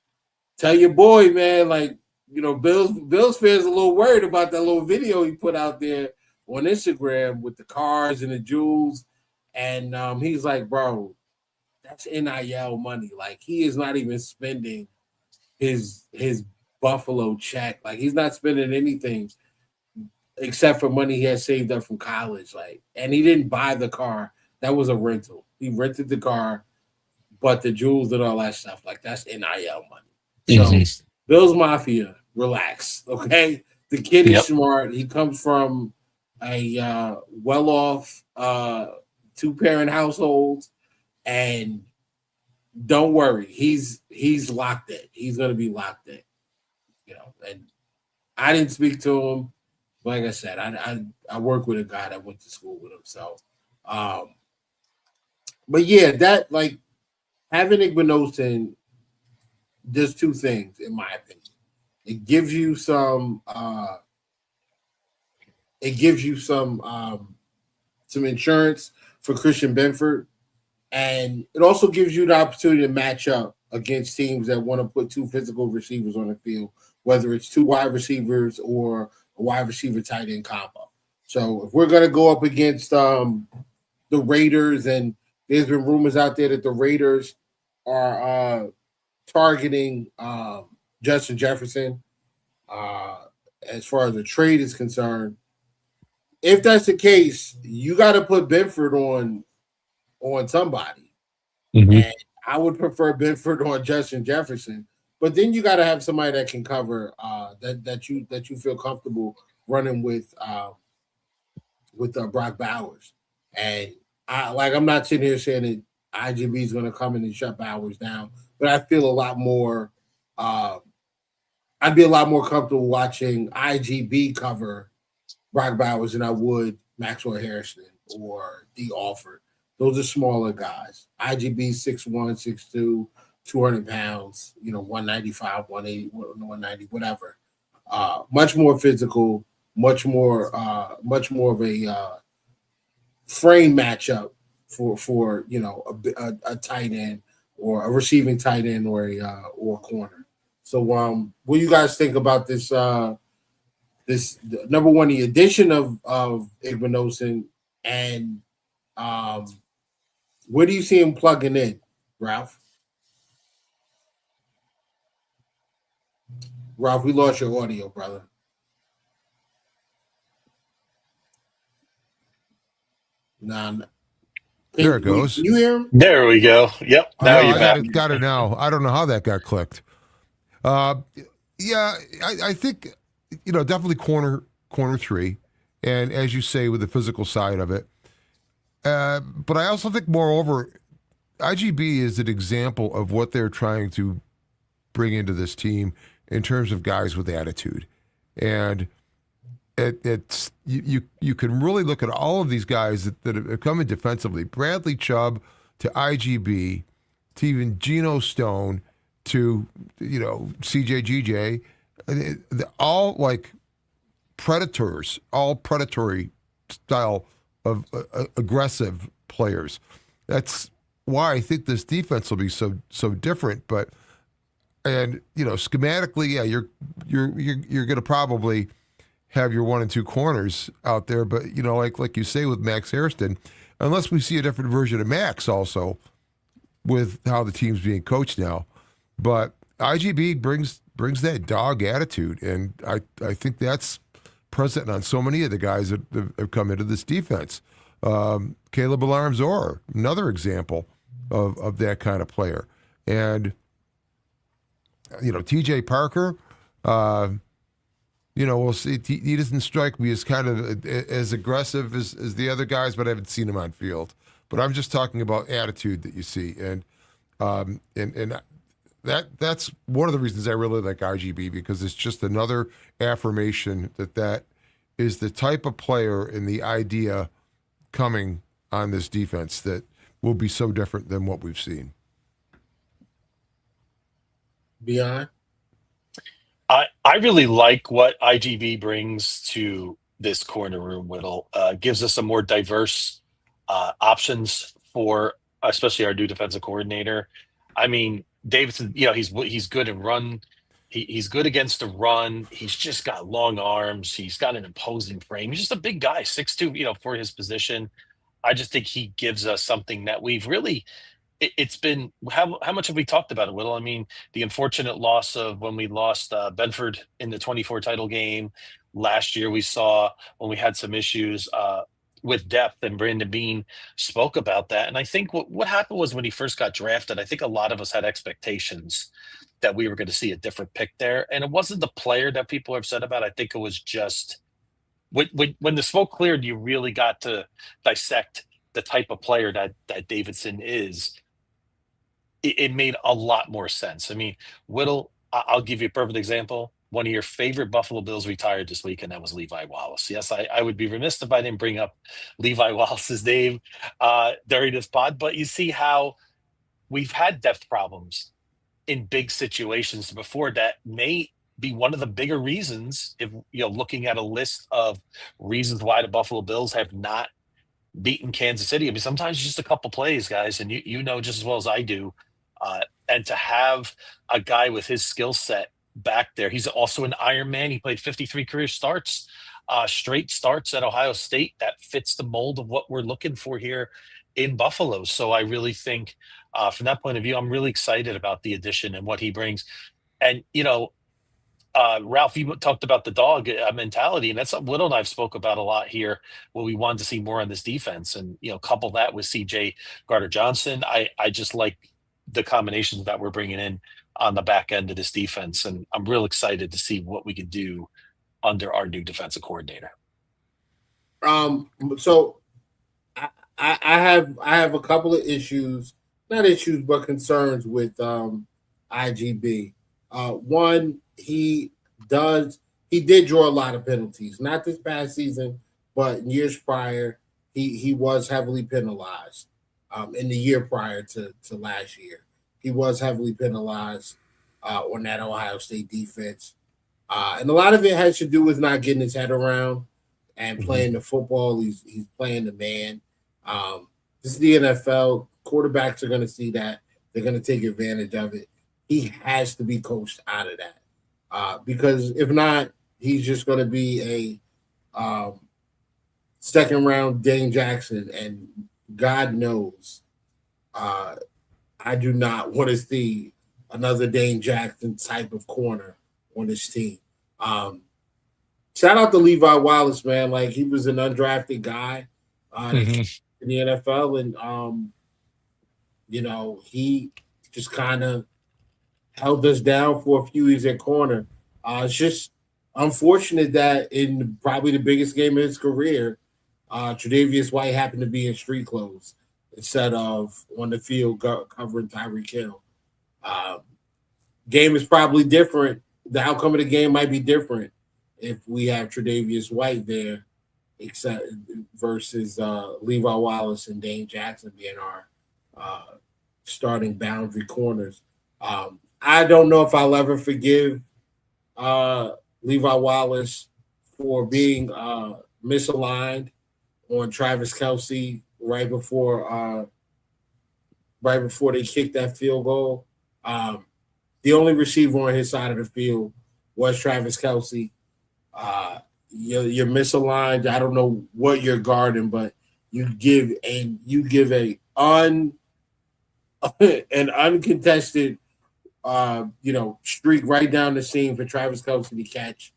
tell your boy, man, like, Bills fans a little worried about that little video he put out there on Instagram with the cars and the jewels. And he's like, bro, that's NIL money. Like, he is not even spending his Buffalo check. Like, he's not spending anything except for money he had saved up from college. Like, and he didn't buy the car. That was a rental. He rented the car, but the jewels and all that stuff, like, that's NIL money. So Bills Mafia, relax, okay? The kid is smart. He comes from a well-off two-parent household, and don't worry, he's locked in. He's gonna be locked in, And I didn't speak to him, but like I said, I work with a guy that went to school with him. So, but yeah, that, like, having Igbinosun does two things, in my opinion. It gives you some insurance for Christian Benford, and it also gives you the opportunity to match up against teams that want to put two physical receivers on the field, whether it's two wide receivers or a wide receiver tight end combo. So if we're going to go up against the Raiders, and there's been rumors out there that the Raiders are targeting Justin Jefferson as far as the trade is concerned. If that's the case, you got to put Benford on somebody. And I would prefer Benford on Justin Jefferson, but then you got to have somebody that can cover that you feel comfortable running with Brock Bowers. And I'm not sitting here saying that IGB is going to come in and shut Bowers down, but I feel a lot more. I'd be a lot more comfortable watching IGB cover Brock Bowers than I would Maxwell Harrison or D. Alford. Those are smaller guys. IGB 6'1", 6'2", 200 pounds, 195, 180, 190, whatever. Much more physical, much more of a frame matchup for a tight end or a receiving tight end or a corner. So what do you guys think about this? This number one, the addition of Igbinosun, and where do you see him plugging in, Ralph? Ralph, we lost your audio, brother. Nah. There it goes. Can you hear him? There we go. Yep. Now you're back. Got it now. I don't know how that got clicked. Yeah, I think, definitely corner three. And as you say, with the physical side of it. But I also think, moreover, IGB is an example of what they're trying to bring into this team in terms of guys with attitude. And it's you can really look at all of these guys that have come in defensively. Bradley Chubb to IGB to even Geno Stone to CJGJ, all like predators, all predatory style of aggressive players. That's why I think this defense will be so different. But schematically, yeah, you're going to probably have your 1 and 2 corners out there. But like you say with Max Hairston, unless we see a different version of Max also with how the team's being coached now. But IGB brings that dog attitude, and I think that's present on so many of the guys that have come into this defense. Caleb Alarm-Zor, another example of that kind of player. And, TJ Parker, we'll see. He doesn't strike me as kind of as aggressive as the other guys, but I haven't seen him on field. But I'm just talking about attitude that you see. And that's one of the reasons I really like RGB, because it's just another affirmation that is the type of player and the idea coming on this defense that will be so different than what we've seen. Beyond? I really like what IGB brings to this corner room, Whittle. Gives us some more diverse options for especially our new defensive coordinator. I mean, Davidson, he's good in run. He's good against the run. He's just got long arms. He's got an imposing frame. He's just a big guy, 6'2", for his position. I just think he gives us something that we've really it's been how much have we talked about it, Whittle? I mean, the unfortunate loss of when we lost Benford in the 24 title game last year. We saw when we had some issues with depth, and Brandon Beane spoke about that. And I think what happened was when he first got drafted, I think a lot of us had expectations that we were going to see a different pick there. And it wasn't the player that people are upset about. I think it was just when the smoke cleared, you really got to dissect the type of player that Davidson is. It made a lot more sense. I mean, Whittle, I'll give you a perfect example. One of your favorite Buffalo Bills retired this week, and that was Levi Wallace. Yes, I would be remiss if I didn't bring up Levi Wallace's name during this pod, but you see how we've had depth problems in big situations before that may be one of the bigger reasons, if looking at a list of reasons why the Buffalo Bills have not beaten Kansas City. I mean, sometimes just a couple plays, guys, and you know just as well as I do. And to have a guy with his skill set back there, he's also an Iron Man. He played 53 career starts, straight starts at Ohio State. That fits the mold of what we're looking for here in Buffalo. So I really think, from that point of view, I'm really excited about the addition and what he brings. And Ralph, you talked about the dog mentality, and that's something Little and I've spoke about a lot here. What we wanted to see more on this defense, and couple that with C.J. Gardner-Johnson. I just like the combinations that we're bringing in on the back end of this defense, and I'm real excited to see what we can do under our new defensive coordinator. So I have a couple of issues, not issues, but concerns with IGB. One, he did draw a lot of penalties, not this past season, but years prior, he was heavily penalized. In the year prior to last year, he was heavily penalized on that Ohio State defense. And a lot of it has to do with not getting his head around and playing the football. He's playing the man. This is the NFL. Quarterbacks are going to see that. They're going to take advantage of it. He has to be coached out of that. Because if not, he's just going to be a second round Dane Jackson. And God knows I do not want to see another Dane Jackson type of corner on this team. Shout out to Levi Wallace, man. Like, he was an undrafted guy in the NFL. And, he just kind of held us down for a few years at corner. It's just unfortunate that in probably the biggest game of his career, Tre'Davious White happened to be in street clothes instead of on the field covering Tyreek Hill. Game is probably different. The outcome of the game might be different if we have Tre'Davious White there, except versus Levi Wallace and Dane Jackson being our starting boundary corners. I don't know if I'll ever forgive Levi Wallace for being misaligned on Travis Kelce right before they kicked that field goal. The only receiver on his side of the field was Travis Kelce. You're misaligned. I don't know what you're guarding, but you give an uncontested streak right down the seam for Travis Kelce to catch,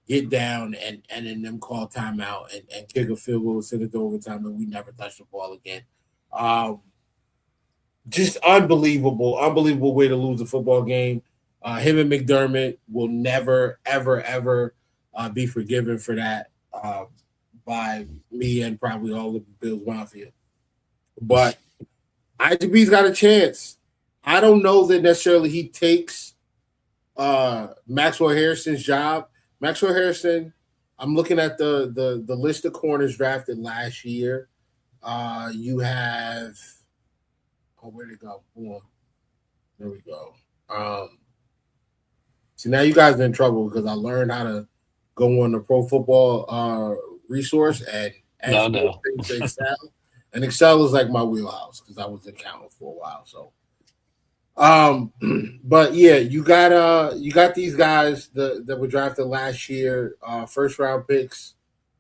get down, and then them call timeout and kick a field goal, send it to overtime, and we never touch the ball again. Just unbelievable way to lose a football game. Him and McDermott will never, ever, ever be forgiven for that by me and probably all of the Bills Mafia. But IGB's got a chance. I don't know that necessarily he takes Maxwell Harrison's job. Maxwell Harrison, I'm looking at the list of corners drafted last year. You have where'd it go? Hold on. There we go. See, now you guys are in trouble because I learned how to go on the Pro Football resource and add things to Excel. And Excel is like my wheelhouse because I was an accountant for a while. So, but yeah, you got these guys that were drafted last year, first round picks,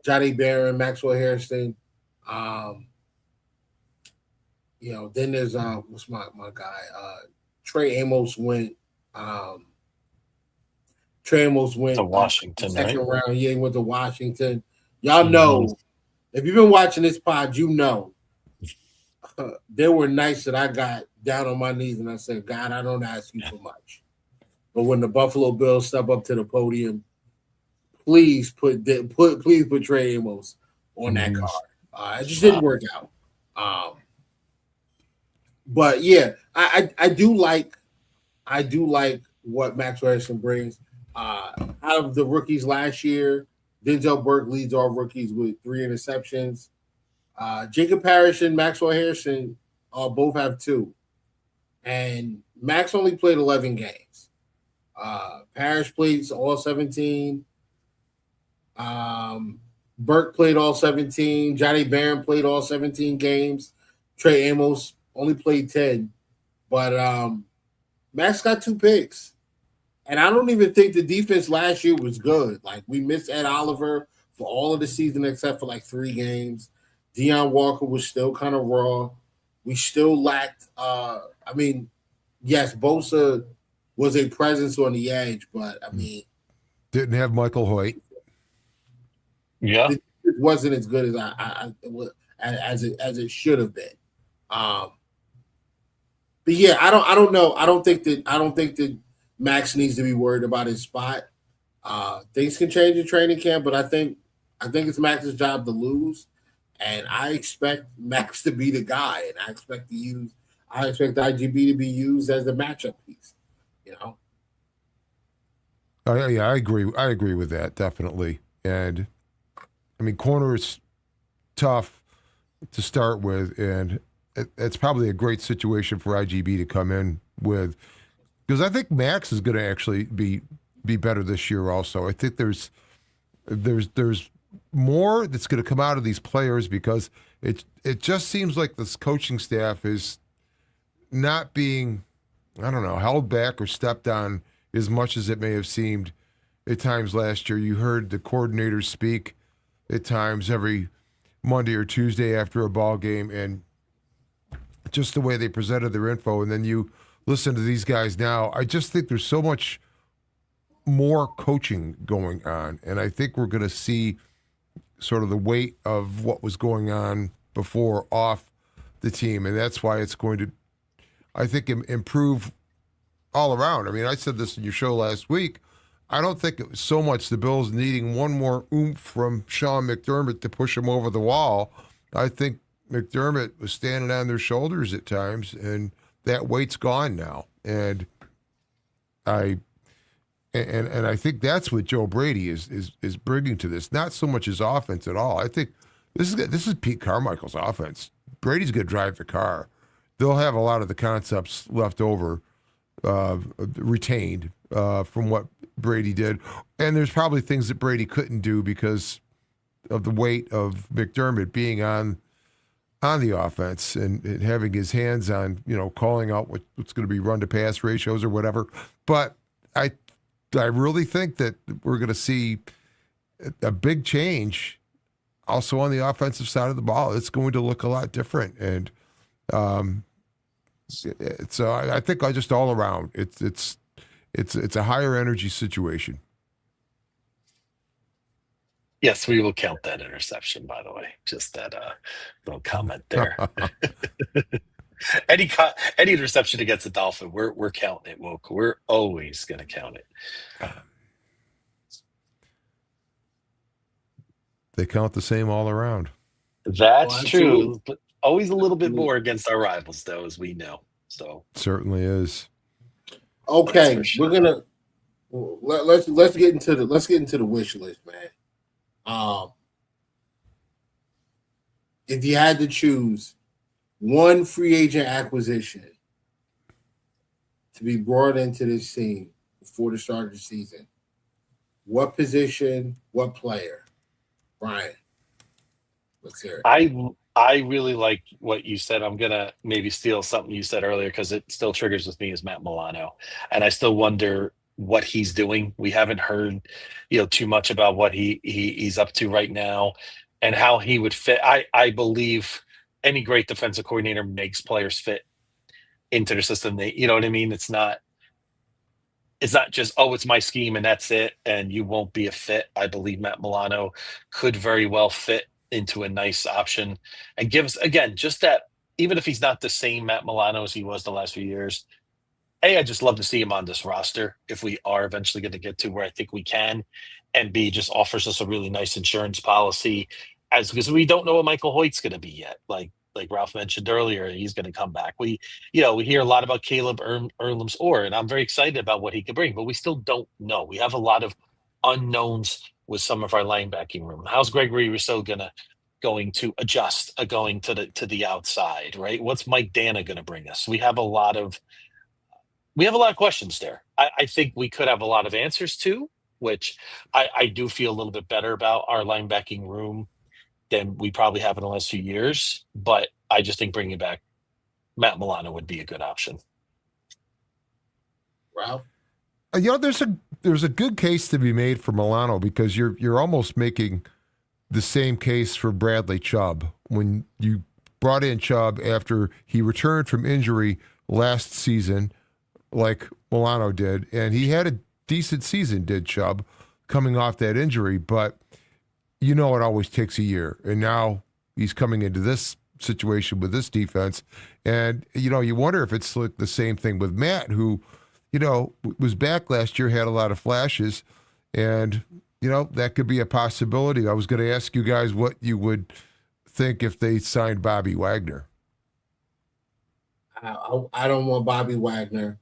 Johnny Barron, Maxwell Harrison. Then there's what's my guy? Trey Amos went. Trey Amos went to Washington, second right? round. Yeah, he went to Washington. Y'all know, if you've been watching this pod, you know there were nights that I got down on my knees and I said, God, I don't ask you for much. But when the Buffalo Bills step up to the podium, please put Trey Amos on that card. It just didn't work out. But yeah, I do like what Max Harrison brings. Out of the rookies last year, Denzel Burke leads all rookies with 3 interceptions. Jacob Parrish and Maxwell Harrison both have 2. and Max only played 11 games. Parrish played all 17. Burke played all 17. Johnny Barron played all 17 games. Trey Amos only played 10. But Max got 2 picks. And I don't even think the defense last year was good. Like, we missed Ed Oliver for all of the season except for like 3 games. Deion Walker was still kind of raw. We still lacked yes, Bosa was a presence on the edge, but I mean, Didn't have Michael Hoyt. Yeah. it wasn't as good as it should have been. But yeah, I don't know. I don't think that Max needs to be worried about his spot. Things can change in training camp, but I think it's Max's job to lose, and I expect Max to be the guy, and I expect IGB to be used as the matchup piece. You know. Yeah, I agree. I agree with that definitely. And I mean, corner is tough to start with, and it's probably a great situation for IGB to come in with, because I think Max is going to actually be better this year. Also, I think there's more that's going to come out of these players, because it just seems like this coaching staff is not being, I don't know, held back or stepped on as much as it may have seemed at times last year. You heard the coordinators speak at times every Monday or Tuesday after a ball game, and just the way they presented their info. And then you listen to these guys now. I just think there's so much more coaching going on, and I think we're going to see sort of the weight of what was going on before off the team, and that's why it's going to, I think, improve all around. I mean, I said this in your show last week. I don't think it was so much the Bills needing one more oomph from Sean McDermott to push him over the wall. I think McDermott was standing on their shoulders at times, and that weight's gone now. And I think that's what Joe Brady is bringing to this. Not so much his offense at all. I think this is Pete Carmichael's offense. Brady's going to drive the car. They'll have a lot of the concepts left over, retained from what Brady did. And there's probably things that Brady couldn't do because of the weight of McDermott being on the offense and having his hands on, calling out what's going to be run to pass ratios or whatever. But I really think that we're going to see a big change also on the offensive side of the ball. It's going to look a lot different. And so I think just all around, it's a higher energy situation. Yes, we will count that interception, by the way. Just that little comment there. Any interception against the Dolphin, we're counting it, Woke. We're always going to count it. They count the same all around. That's true, but always a little bit more against our rivals, though, as we know. So certainly is. Okay, sure. We're gonna let's get into the wish list, man. If you had to choose one free agent acquisition to be brought into this team before the start of the season, what position, what player? Brian, let's hear it. I really like what you said. I'm gonna maybe steal something you said earlier because it still triggers with me as Matt Milano, and I still wonder what he's doing. We haven't heard, too much about what he's up to right now, and how he would fit. I believe any great defensive coordinator makes players fit into their system. You know what I mean? It's not just, it's my scheme and that's it, and you won't be a fit. I believe Matt Milano could very well fit into a nice option and give us, again, just that, even if he's not the same Matt Milano as he was the last few years, A, I just love to see him on this roster if we are eventually going to get to where I think we can, and B, just offers us a really nice insurance policy, because we don't know what Michael Hoyt's going to be yet. Like Ralph mentioned earlier, he's going to come back. We hear a lot about Caleb Earlham's-Orr, and I'm very excited about what he could bring, but we still don't know. We have a lot of unknowns with some of our linebacking room. How's Gregory Rousseau going going to adjust, going to the outside, right? What's Mike Dana going to bring us? We have a lot of questions there. I think we could have a lot of answers to, which I do feel a little bit better about our linebacking room than we probably have in the last few years. But I just think bringing back Matt Milano would be a good option. Ralph? There's a good case to be made for Milano because you're almost making the same case for Bradley Chubb when you brought in Chubb after he returned from injury last season, like Milano did, and he had a decent season, did Chubb, coming off that injury, but it always takes a year, and now he's coming into this situation with this defense, and you wonder if it's like the same thing with Matt, who was back last year, had a lot of flashes, and that could be a possibility. I was going to ask you guys what you would think if they signed Bobby Wagner. I don't want Bobby Wagner.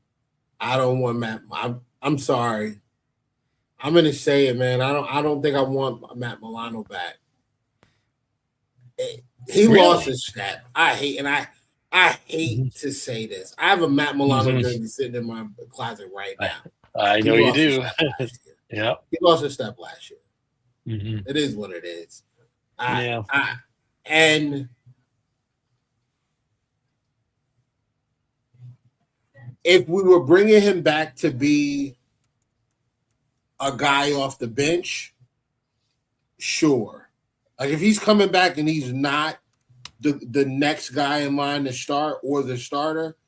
I don't want Matt. I'm sorry. I'm going to say it, man. I don't think I want Matt Milano back. He lost his step. I hate to say this. I have a Matt Milano jersey sitting in my closet right now. I know you do. Yeah, he lost his step last year. Mm-hmm. It is what it is. And if we were bringing him back to be a guy off the bench, sure. Like if he's coming back and he's not the next guy in line to start or the starter,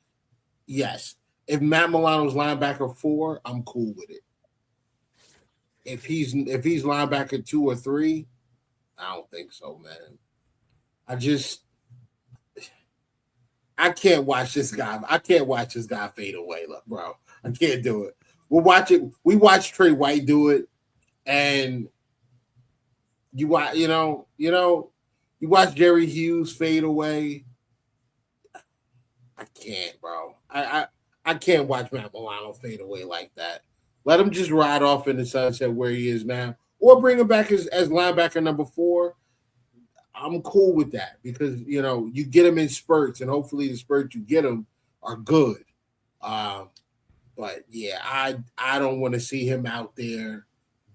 yes. If Matt Milano's linebacker 4, I'm cool with it. If he's linebacker 2 or 3, I don't think so, man. I can't watch this guy. I can't watch this guy fade away, bro. I can't do it. We'll watch it. We watched Trey White do it, and you watch Jerry Hughes fade away. I can't, bro. I can't watch Matt Milano fade away like that. Let him just ride off in the sunset where he is now, or bring him back as linebacker number 4. I'm cool with that because you get him in spurts, and hopefully the spurts you get him are good. But yeah, I don't want to see him out there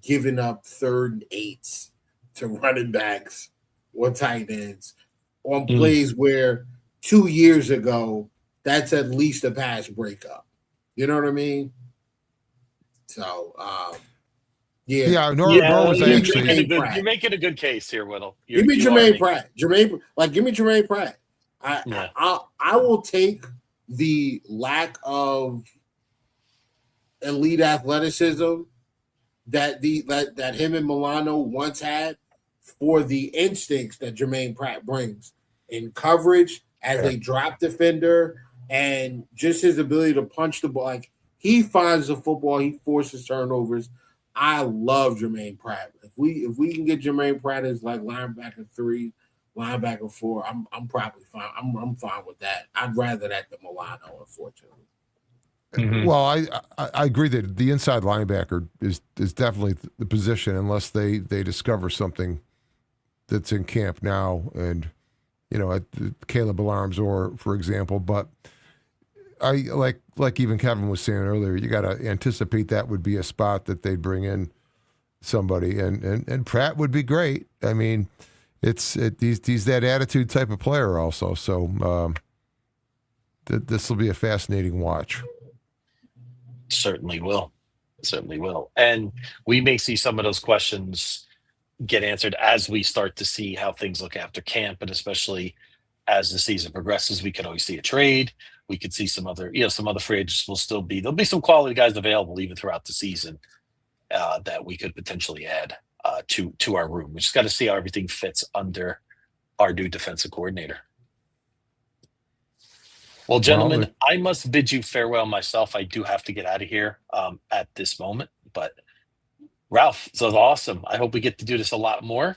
giving up 3rd and 8s to running backs or tight ends on plays where 2 years ago that's at least a pass breakup. You know what I mean? So, You're making a good case here, Whittle. Give me Jermaine Pratt. Give me Jermaine Pratt. I will take the lack of elite athleticism that him and Milano once had for the instincts that Jermaine Pratt brings in coverage as a drop defender and just his ability to punch the ball. Like he finds the football, he forces turnovers. I love Jermaine Pratt. If we can get Jermaine Pratt as like linebacker 3, linebacker 4, I'm probably fine. I'm fine with that. I'd rather that than Milano, unfortunately. Mm-hmm. Well, I agree that the inside linebacker is definitely the position unless they discover something that's in camp now, and at Caleb Alarmzor, for example. But I like even Kevin was saying earlier, you got to anticipate that would be a spot that they'd bring in somebody, and Pratt would be great. I mean, he's that attitude type of player also. So this will be a fascinating watch. Certainly will. And we may see some of those questions get answered as we start to see how things look after camp, and especially as the season progresses. We could always see a trade. We could see some other free agents there'll be some quality guys available even throughout the season that we could potentially add to our room. We just got to see how everything fits under our new defensive coordinator. Well, gentlemen, I must bid you farewell myself. I do have to get out of here at this moment. But Ralph, this was awesome. I hope we get to do this a lot more.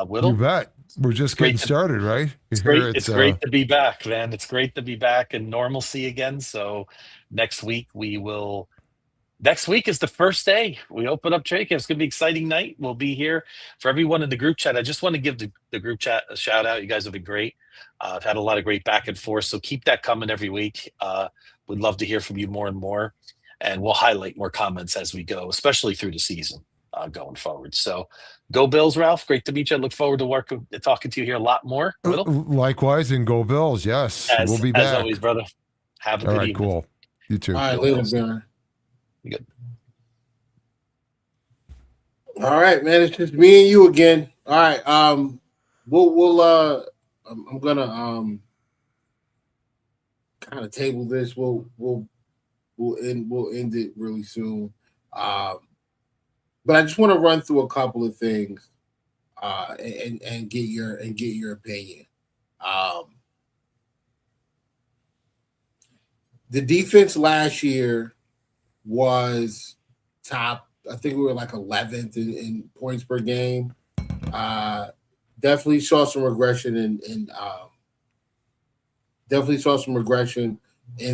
Whittle, you bet. We're just getting started, right? It's great to be back, man. It's great to be back in normalcy again. So next week we will next week is the first day we open up training camp. It's going to be an exciting night. We'll be here for everyone in the group chat. I just want to give the group chat a shout out. You guys have been great. I've had a lot of great back and forth, so keep that coming every week. We'd love to hear from you more and more, and we'll highlight more comments as we go, especially through the season going forward. So go Bills, Ralph. Great to meet you. I look forward to talking to you here a lot more. Whittle? Likewise, and go Bills. Yes, we'll be back. As always, brother. Have a good evening. Cool. You too. All right, later, Baron. You good. All right, man. It's just me and you again. All right. I'm gonna kind of table this. We'll end it really soon. But I just want to run through a couple of things and get your opinion. The defense last year was top. I think we were like 11th in points per game. Definitely saw some regression in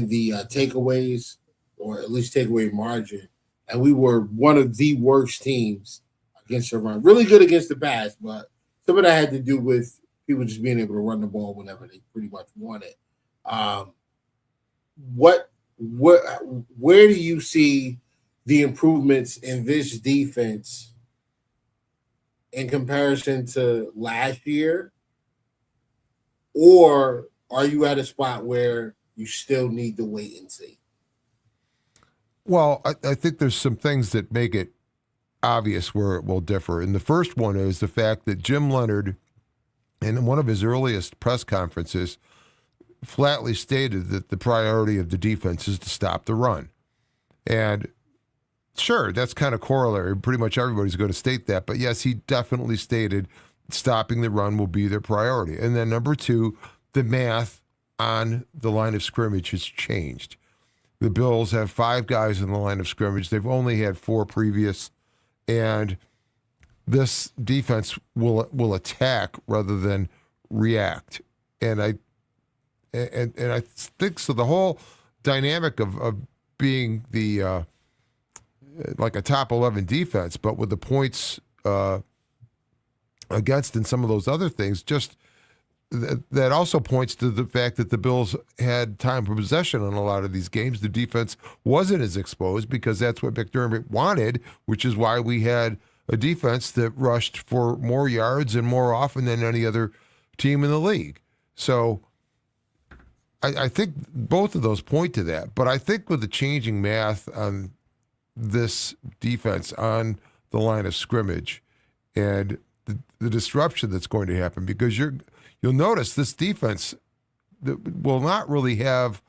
the takeaways, or at least takeaway margin. And we were one of the worst teams against the run. Really good against the pass, but some of that had to do with people just being able to run the ball whenever they pretty much wanted. Where do you see the improvements in this defense in comparison to last year? Or are you at a spot where you still need to wait and see? Well, I think there's some things that make it obvious where it will differ. And the first one is the fact that Jim Leonhard, in one of his earliest press conferences, flatly stated that the priority of the defense is to stop the run. And sure, that's kind of corollary. Pretty much everybody's going to state that. But yes, he definitely stated stopping the run will be their priority. And then number two, the math on the line of scrimmage has changed. The Bills have 5 guys in the line of scrimmage. They've only had 4 previous. And this defense will attack rather than react. And I think so. The whole dynamic of being the like a top 11 defense, but with the points against and some of those other things, just that also points to the fact that the Bills had time of possession on a lot of these games. The defense wasn't as exposed because that's what McDermott wanted, which is why we had a defense that rushed for more yards and more often than any other team in the league. So I think both of those point to that. But I think with the changing math on this defense on the line of scrimmage and the disruption that's going to happen, because you'll notice this defense will not really have,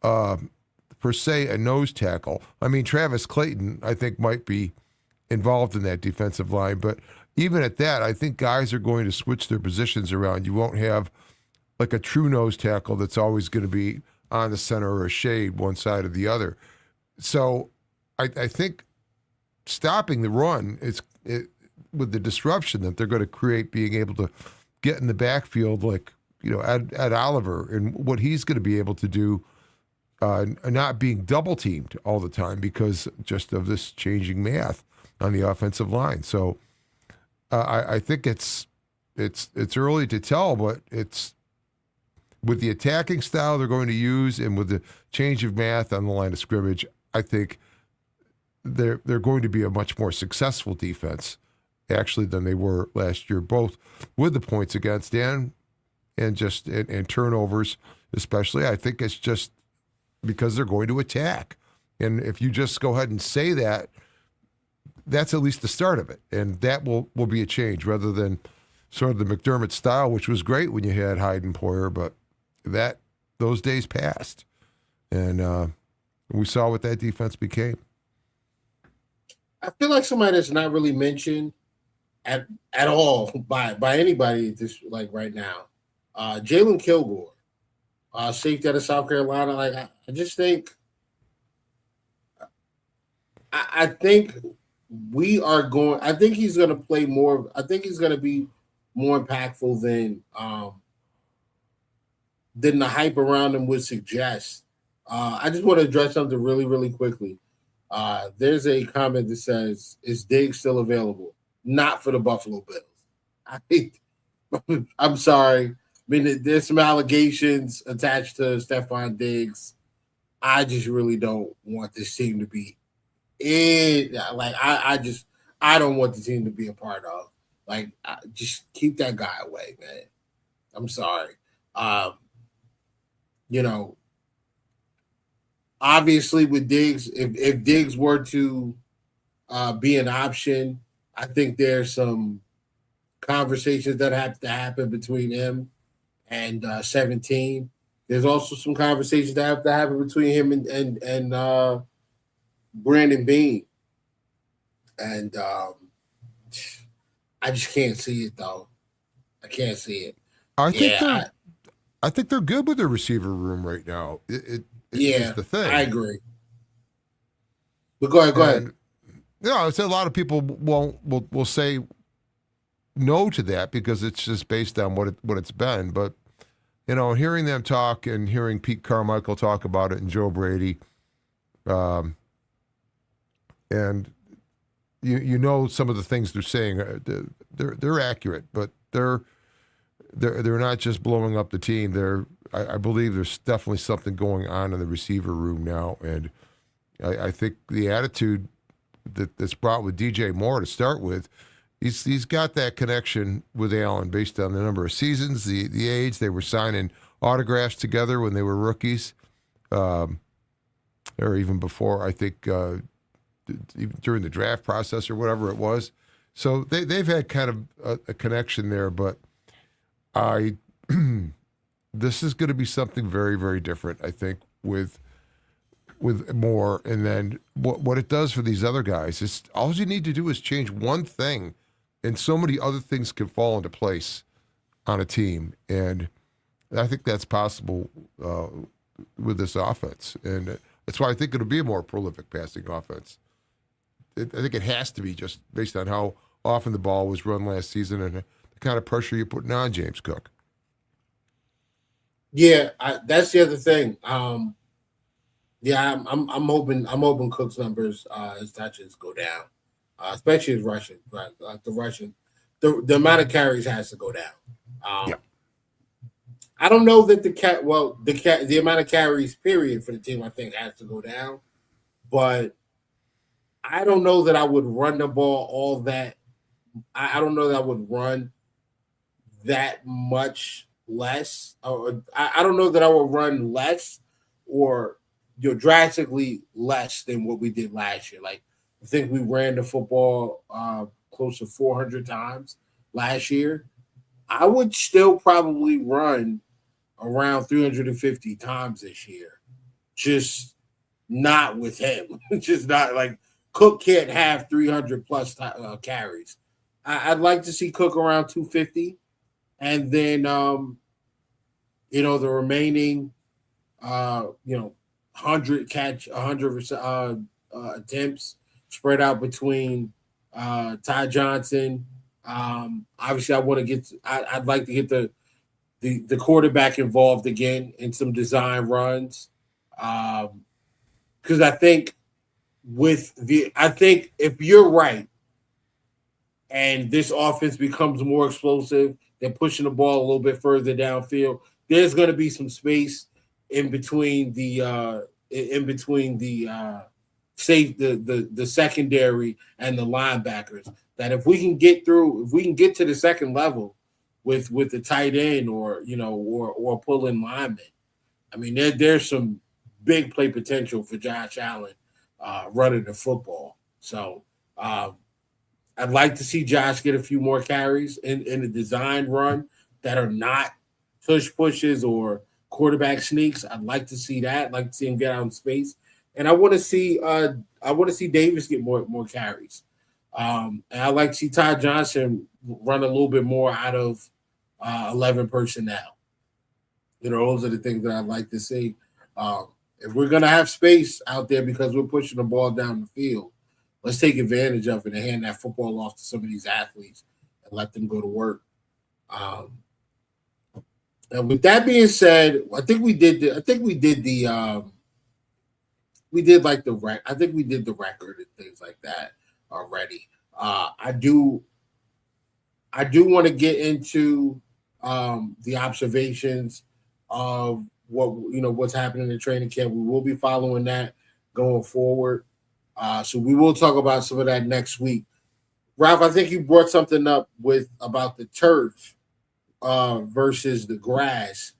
per se, a nose tackle. I mean, Travis Clayton, I think, might be involved in that defensive line. But even at that, I think guys are going to switch their positions around. You won't have like a true nose tackle that's always going to be on the center or a shade one side or the other. So I think stopping the run with the disruption that they're going to create, being able to get in the backfield like, Ed Oliver and what he's going to be able to do, not being double teamed all the time because just of this changing math on the offensive line. So I think it's early to tell, but it's with the attacking style they're going to use and with the change of math on the line of scrimmage, I think they're going to be a much more successful defense actually than they were last year, both with the points against and turnovers, especially. I think it's just because they're going to attack. And if you just go ahead and say that, that's at least the start of it. And that will be a change rather than sort of the McDermott style, which was great when you had Hyde and Poyer, but those days passed. And we saw what that defense became. I feel like somebody that's not really mentioned at all by anybody right now. Jalen Kilgore, safety out of South Carolina. I just think I think we are going. I think he's going to play more. I think he's going to be more impactful than the hype around him would suggest. I just want to address something really, really quickly. There's a comment that says, "Is Diggs still available?" Not for the Buffalo Bills. I think. I'm sorry. I mean, there's some allegations attached to Stephon Diggs. I just really don't want this team to be in. Like, I don't want the team to be a part of. Like, just keep that guy away, man. I'm sorry. You know, obviously with Diggs, if Diggs were to be an option, I think there's some conversations that have to happen between him and 17. There's also some conversations that have to happen between him and Brandon Beane. And I just can't see it, though. I can't see it. I think they're good with their receiver room right now. It's the thing. I agree. But go ahead. Yeah, I say a lot of people will say no to that because it's just based on what it's been. But hearing them talk and hearing Pete Carmichael talk about it and Joe Brady, and some of the things they're saying, they're accurate, but they're not just blowing up the team. I believe there's definitely something going on in the receiver room now, and I think the attitude that's brought with DJ Moore to start with, he's got that connection with Allen based on the number of seasons, the age. They were signing autographs together when they were rookies, or even before. I think even during the draft process or whatever it was. So they've had kind of a connection there, but this is going to be something very, very different, I think, with Moore. And then what it does for these other guys is all you need to do is change one thing, and so many other things can fall into place on a team. And I think that's possible with this offense. And that's why I think it'll be a more prolific passing offense. I think it has to be, just based on how often the ball was run last season and the kind of pressure you're putting on James Cook. Yeah, that's the other thing. I'm hoping Cook's numbers, his touches go down, especially his rushing. Right, the amount of carries has to go down. I don't know that the amount of carries period for the team, I think, has to go down, but I don't know that I would run the ball all that. I don't know that I would run that much less. Or I don't know that I would run less or drastically less than what we did last year. Like, I think we ran the football close to 400 times last year. I would still probably run around 350 times this year. Just not with him. Just not like Cook can't have 300 plus carries. I'd like to see Cook around 250, and then the remaining 100 attempts spread out between Ty Johnson. Obviously, I'd like to get the quarterback involved again in some design runs, because I think if you're right and this offense becomes more explosive, they're pushing the ball a little bit further downfield, there's going to be some space in between the secondary and the linebackers, that if we can get to the second level with the tight end or pull-in lineman, I mean, there's some big play potential for Josh Allen running the football. So I'd like to see Josh get a few more carries in the design run that are not tush pushes or quarterback sneaks. I'd like to see that. I'd like to see him get out in space, and I want to see Davis get more carries. And I'd like to see Ty Johnson run a little bit more out of 11 personnel. Those are the things that I'd like to see. If we're going to have space out there because we're pushing the ball down the field, let's take advantage of it and hand that football off to some of these athletes and let them go to work. And with that being said, I think we did the we did like I think we did the record and things like that already. I do want to get into the observations of what's happening in training camp. We will be following that going forward. So we will talk about some of that next week. Ralph, I think you brought something up about the turf versus the grass.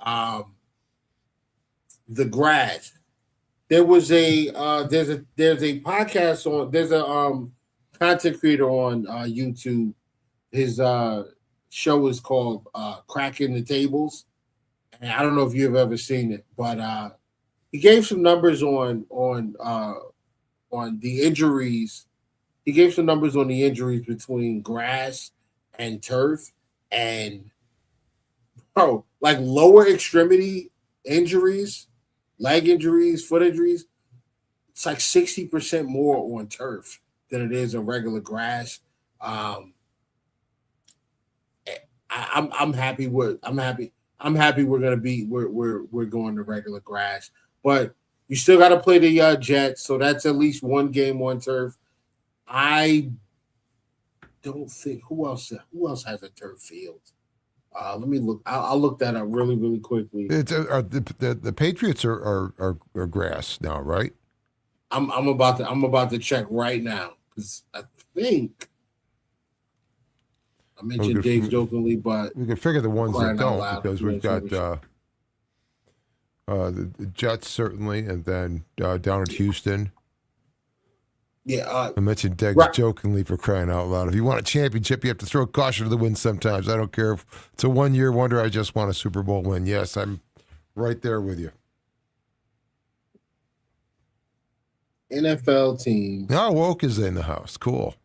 The grass. There's a podcast there's a content creator on YouTube. His show is called Cracking the Tables. And I don't know if you've ever seen it, but he gave some numbers on the injuries. He gave some numbers on the injuries between grass and turf, and like lower extremity injuries, leg injuries, foot injuries. It's like 60% more on turf than it is on regular grass. I'm happy we're going to regular grass, but you still got to play the Jets, so that's at least one game on turf. I don't think who else has a turf field. Let me look. I'll look that up really, really quickly. It's the Patriots are grass now, right? I'm about to check right now because I think I mentioned Dave jokingly, but we can figure the ones that don't because we've got the Jets certainly, and then down at Houston. Yeah, I mentioned Deggs jokingly for crying out loud. If you want a championship, you have to throw caution to the wind sometimes. I don't care if it's a one-year wonder. I just want a Super Bowl win. Yes, I'm right there with you. NFL teams. Now Woke is in the house. Cool.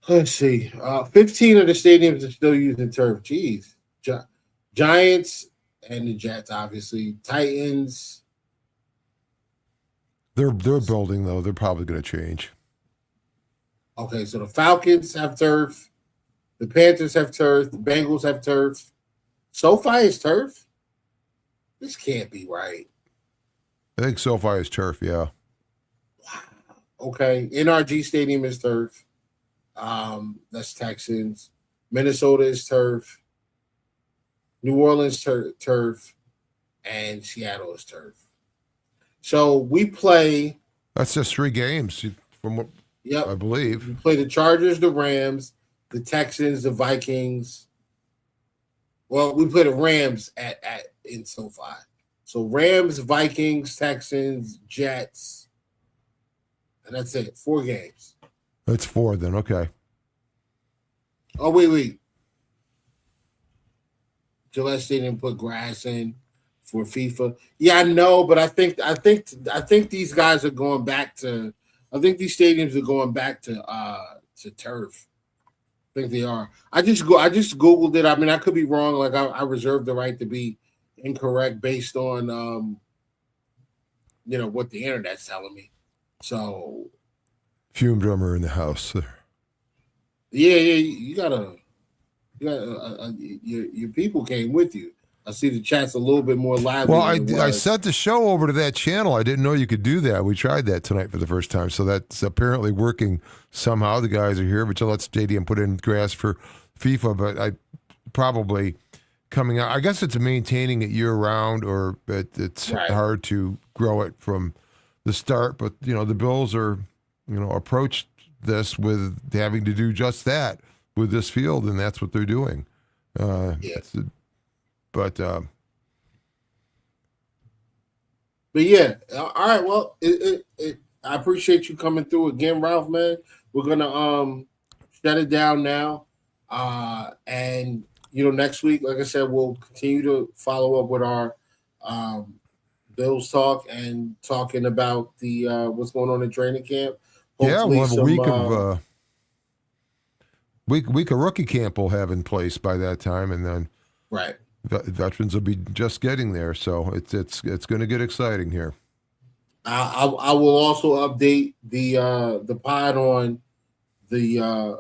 Let's see. 15 of the stadiums are still using turf. Jeez. Giants and the Jets, obviously. Titans. They're building, though. They're probably going to change. Okay, so the Falcons have turf. The Panthers have turf. The Bengals have turf. SoFi is turf? This can't be right. I think SoFi is turf, yeah. Wow. Okay. NRG Stadium is turf. That's Texans. Minnesota is turf. New Orleans turf, and Seattle is turf. So we play. That's just 3 games from what I believe. We play the Chargers, the Rams, the Texans, the Vikings. Well, we play the Rams in SoFi. So Rams, Vikings, Texans, Jets, and that's it. 4 games. That's 4 then. Okay. Oh wait. Gillette Stadium put grass in for FIFA. Yeah, I know, but I think these guys are going back to. I think these stadiums are going back to turf. I think they are. I just Googled it. I mean, I could be wrong. Like I reserve the right to be incorrect based on what the internet's telling me. So, Fume drummer in the house. Yeah, you gotta. Your people came with you. I see the chat's a little bit more lively. Well, I sent the show over to that channel. I didn't know you could do that. We tried that tonight for the first time, so that's apparently working somehow. The guys are here, but Gillette Stadium put in grass for FIFA, but I probably coming out. I guess it's maintaining it year round, or it's hard to grow it from the start. But the Bills are approached this with having to do just that with this field, and that's what they're doing. But yeah, all right. Well, I appreciate you coming through again, Ralph. Man, we're gonna shut it down now, and next week, like I said, we'll continue to follow up with our Bills talk and talking about the what's going on in training camp. Hopefully we'll have a week of rookie camp we'll have in place by that time, and then veterans will be just getting there. So it's going to get exciting here. I will also update the pod on the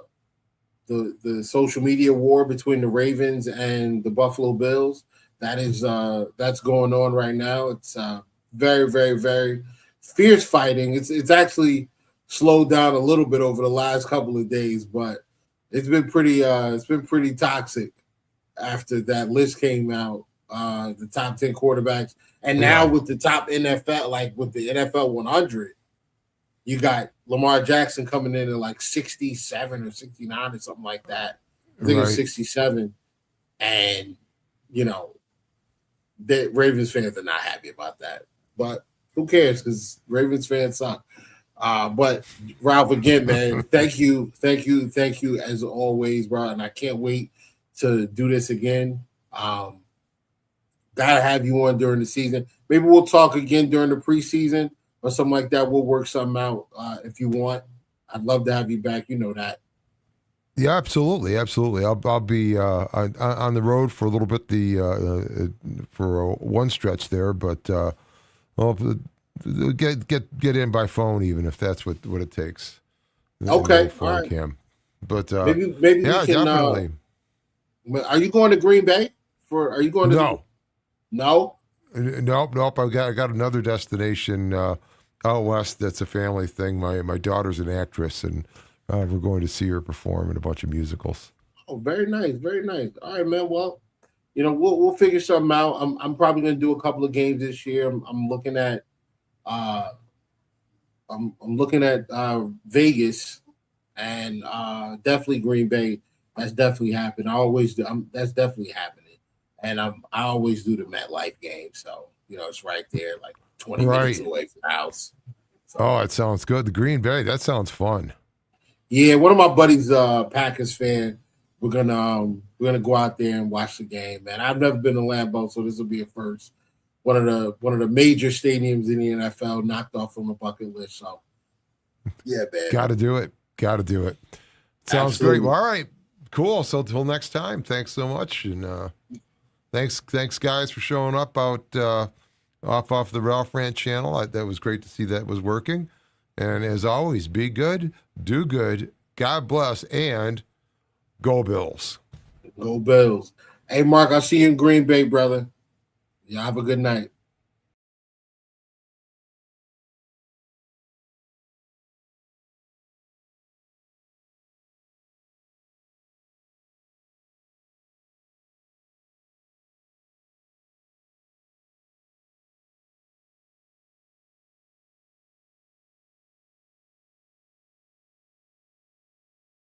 the social media war between the Ravens and the Buffalo Bills. That's going on right now. It's very, very, very fierce fighting. It's actually slowed down a little bit over the last couple of days, but it's been pretty toxic after that list came out, the top 10 quarterbacks. And now with the top NFL, like with the NFL 100, you got Lamar Jackson coming in at like 67 or 69 or something like that. I think it's 67. And, the Ravens fans are not happy about that. But who cares? Because Ravens fans suck. But Ralph, again, man, thank you as always, bro. And I can't wait to do this again. Gotta have you on during the season. Maybe we'll talk again during the preseason or something like that. We'll work something out if you want. I'd love to have you back. You know that. Yeah, absolutely. I'll be on the road for a little bit for one stretch there, but I'll get in by phone even if that's what it takes. Okay, all right. Cam. But maybe we can. Definitely. Are you going to Green Bay? Are you going to? No. No. Nope. I got another destination out west. That's a family thing. My daughter's an actress, and we're going to see her perform in a bunch of musicals. Oh, very nice, very nice. All right, man. Well, we'll figure something out. I'm probably going to do a couple of games this year. I'm looking at Vegas and definitely Green Bay. That's definitely happened. I always do. That's definitely happening. And I always do the MetLife game. So, it's right there, like 20 minutes away from the house. So, oh, it sounds good. The Green Bay, that sounds fun. Yeah, one of my buddies, Packers fan. We're gonna go out there and watch the game, man. I've never been to Lambeau, so this will be a first. One of the major stadiums in the NFL knocked off from a bucket list. So, yeah, man. Got to do it. Sounds Absolutely. great. Well, all right, cool. So till next time, thanks so much, and thanks guys for showing up out off the Ralph Rant channel. That was great to see that was working. And as always, be good, do good, God bless, and go Bills. Go Bills. Hey, Mark, I'll see you in Green Bay, brother. Yeah, have a good night.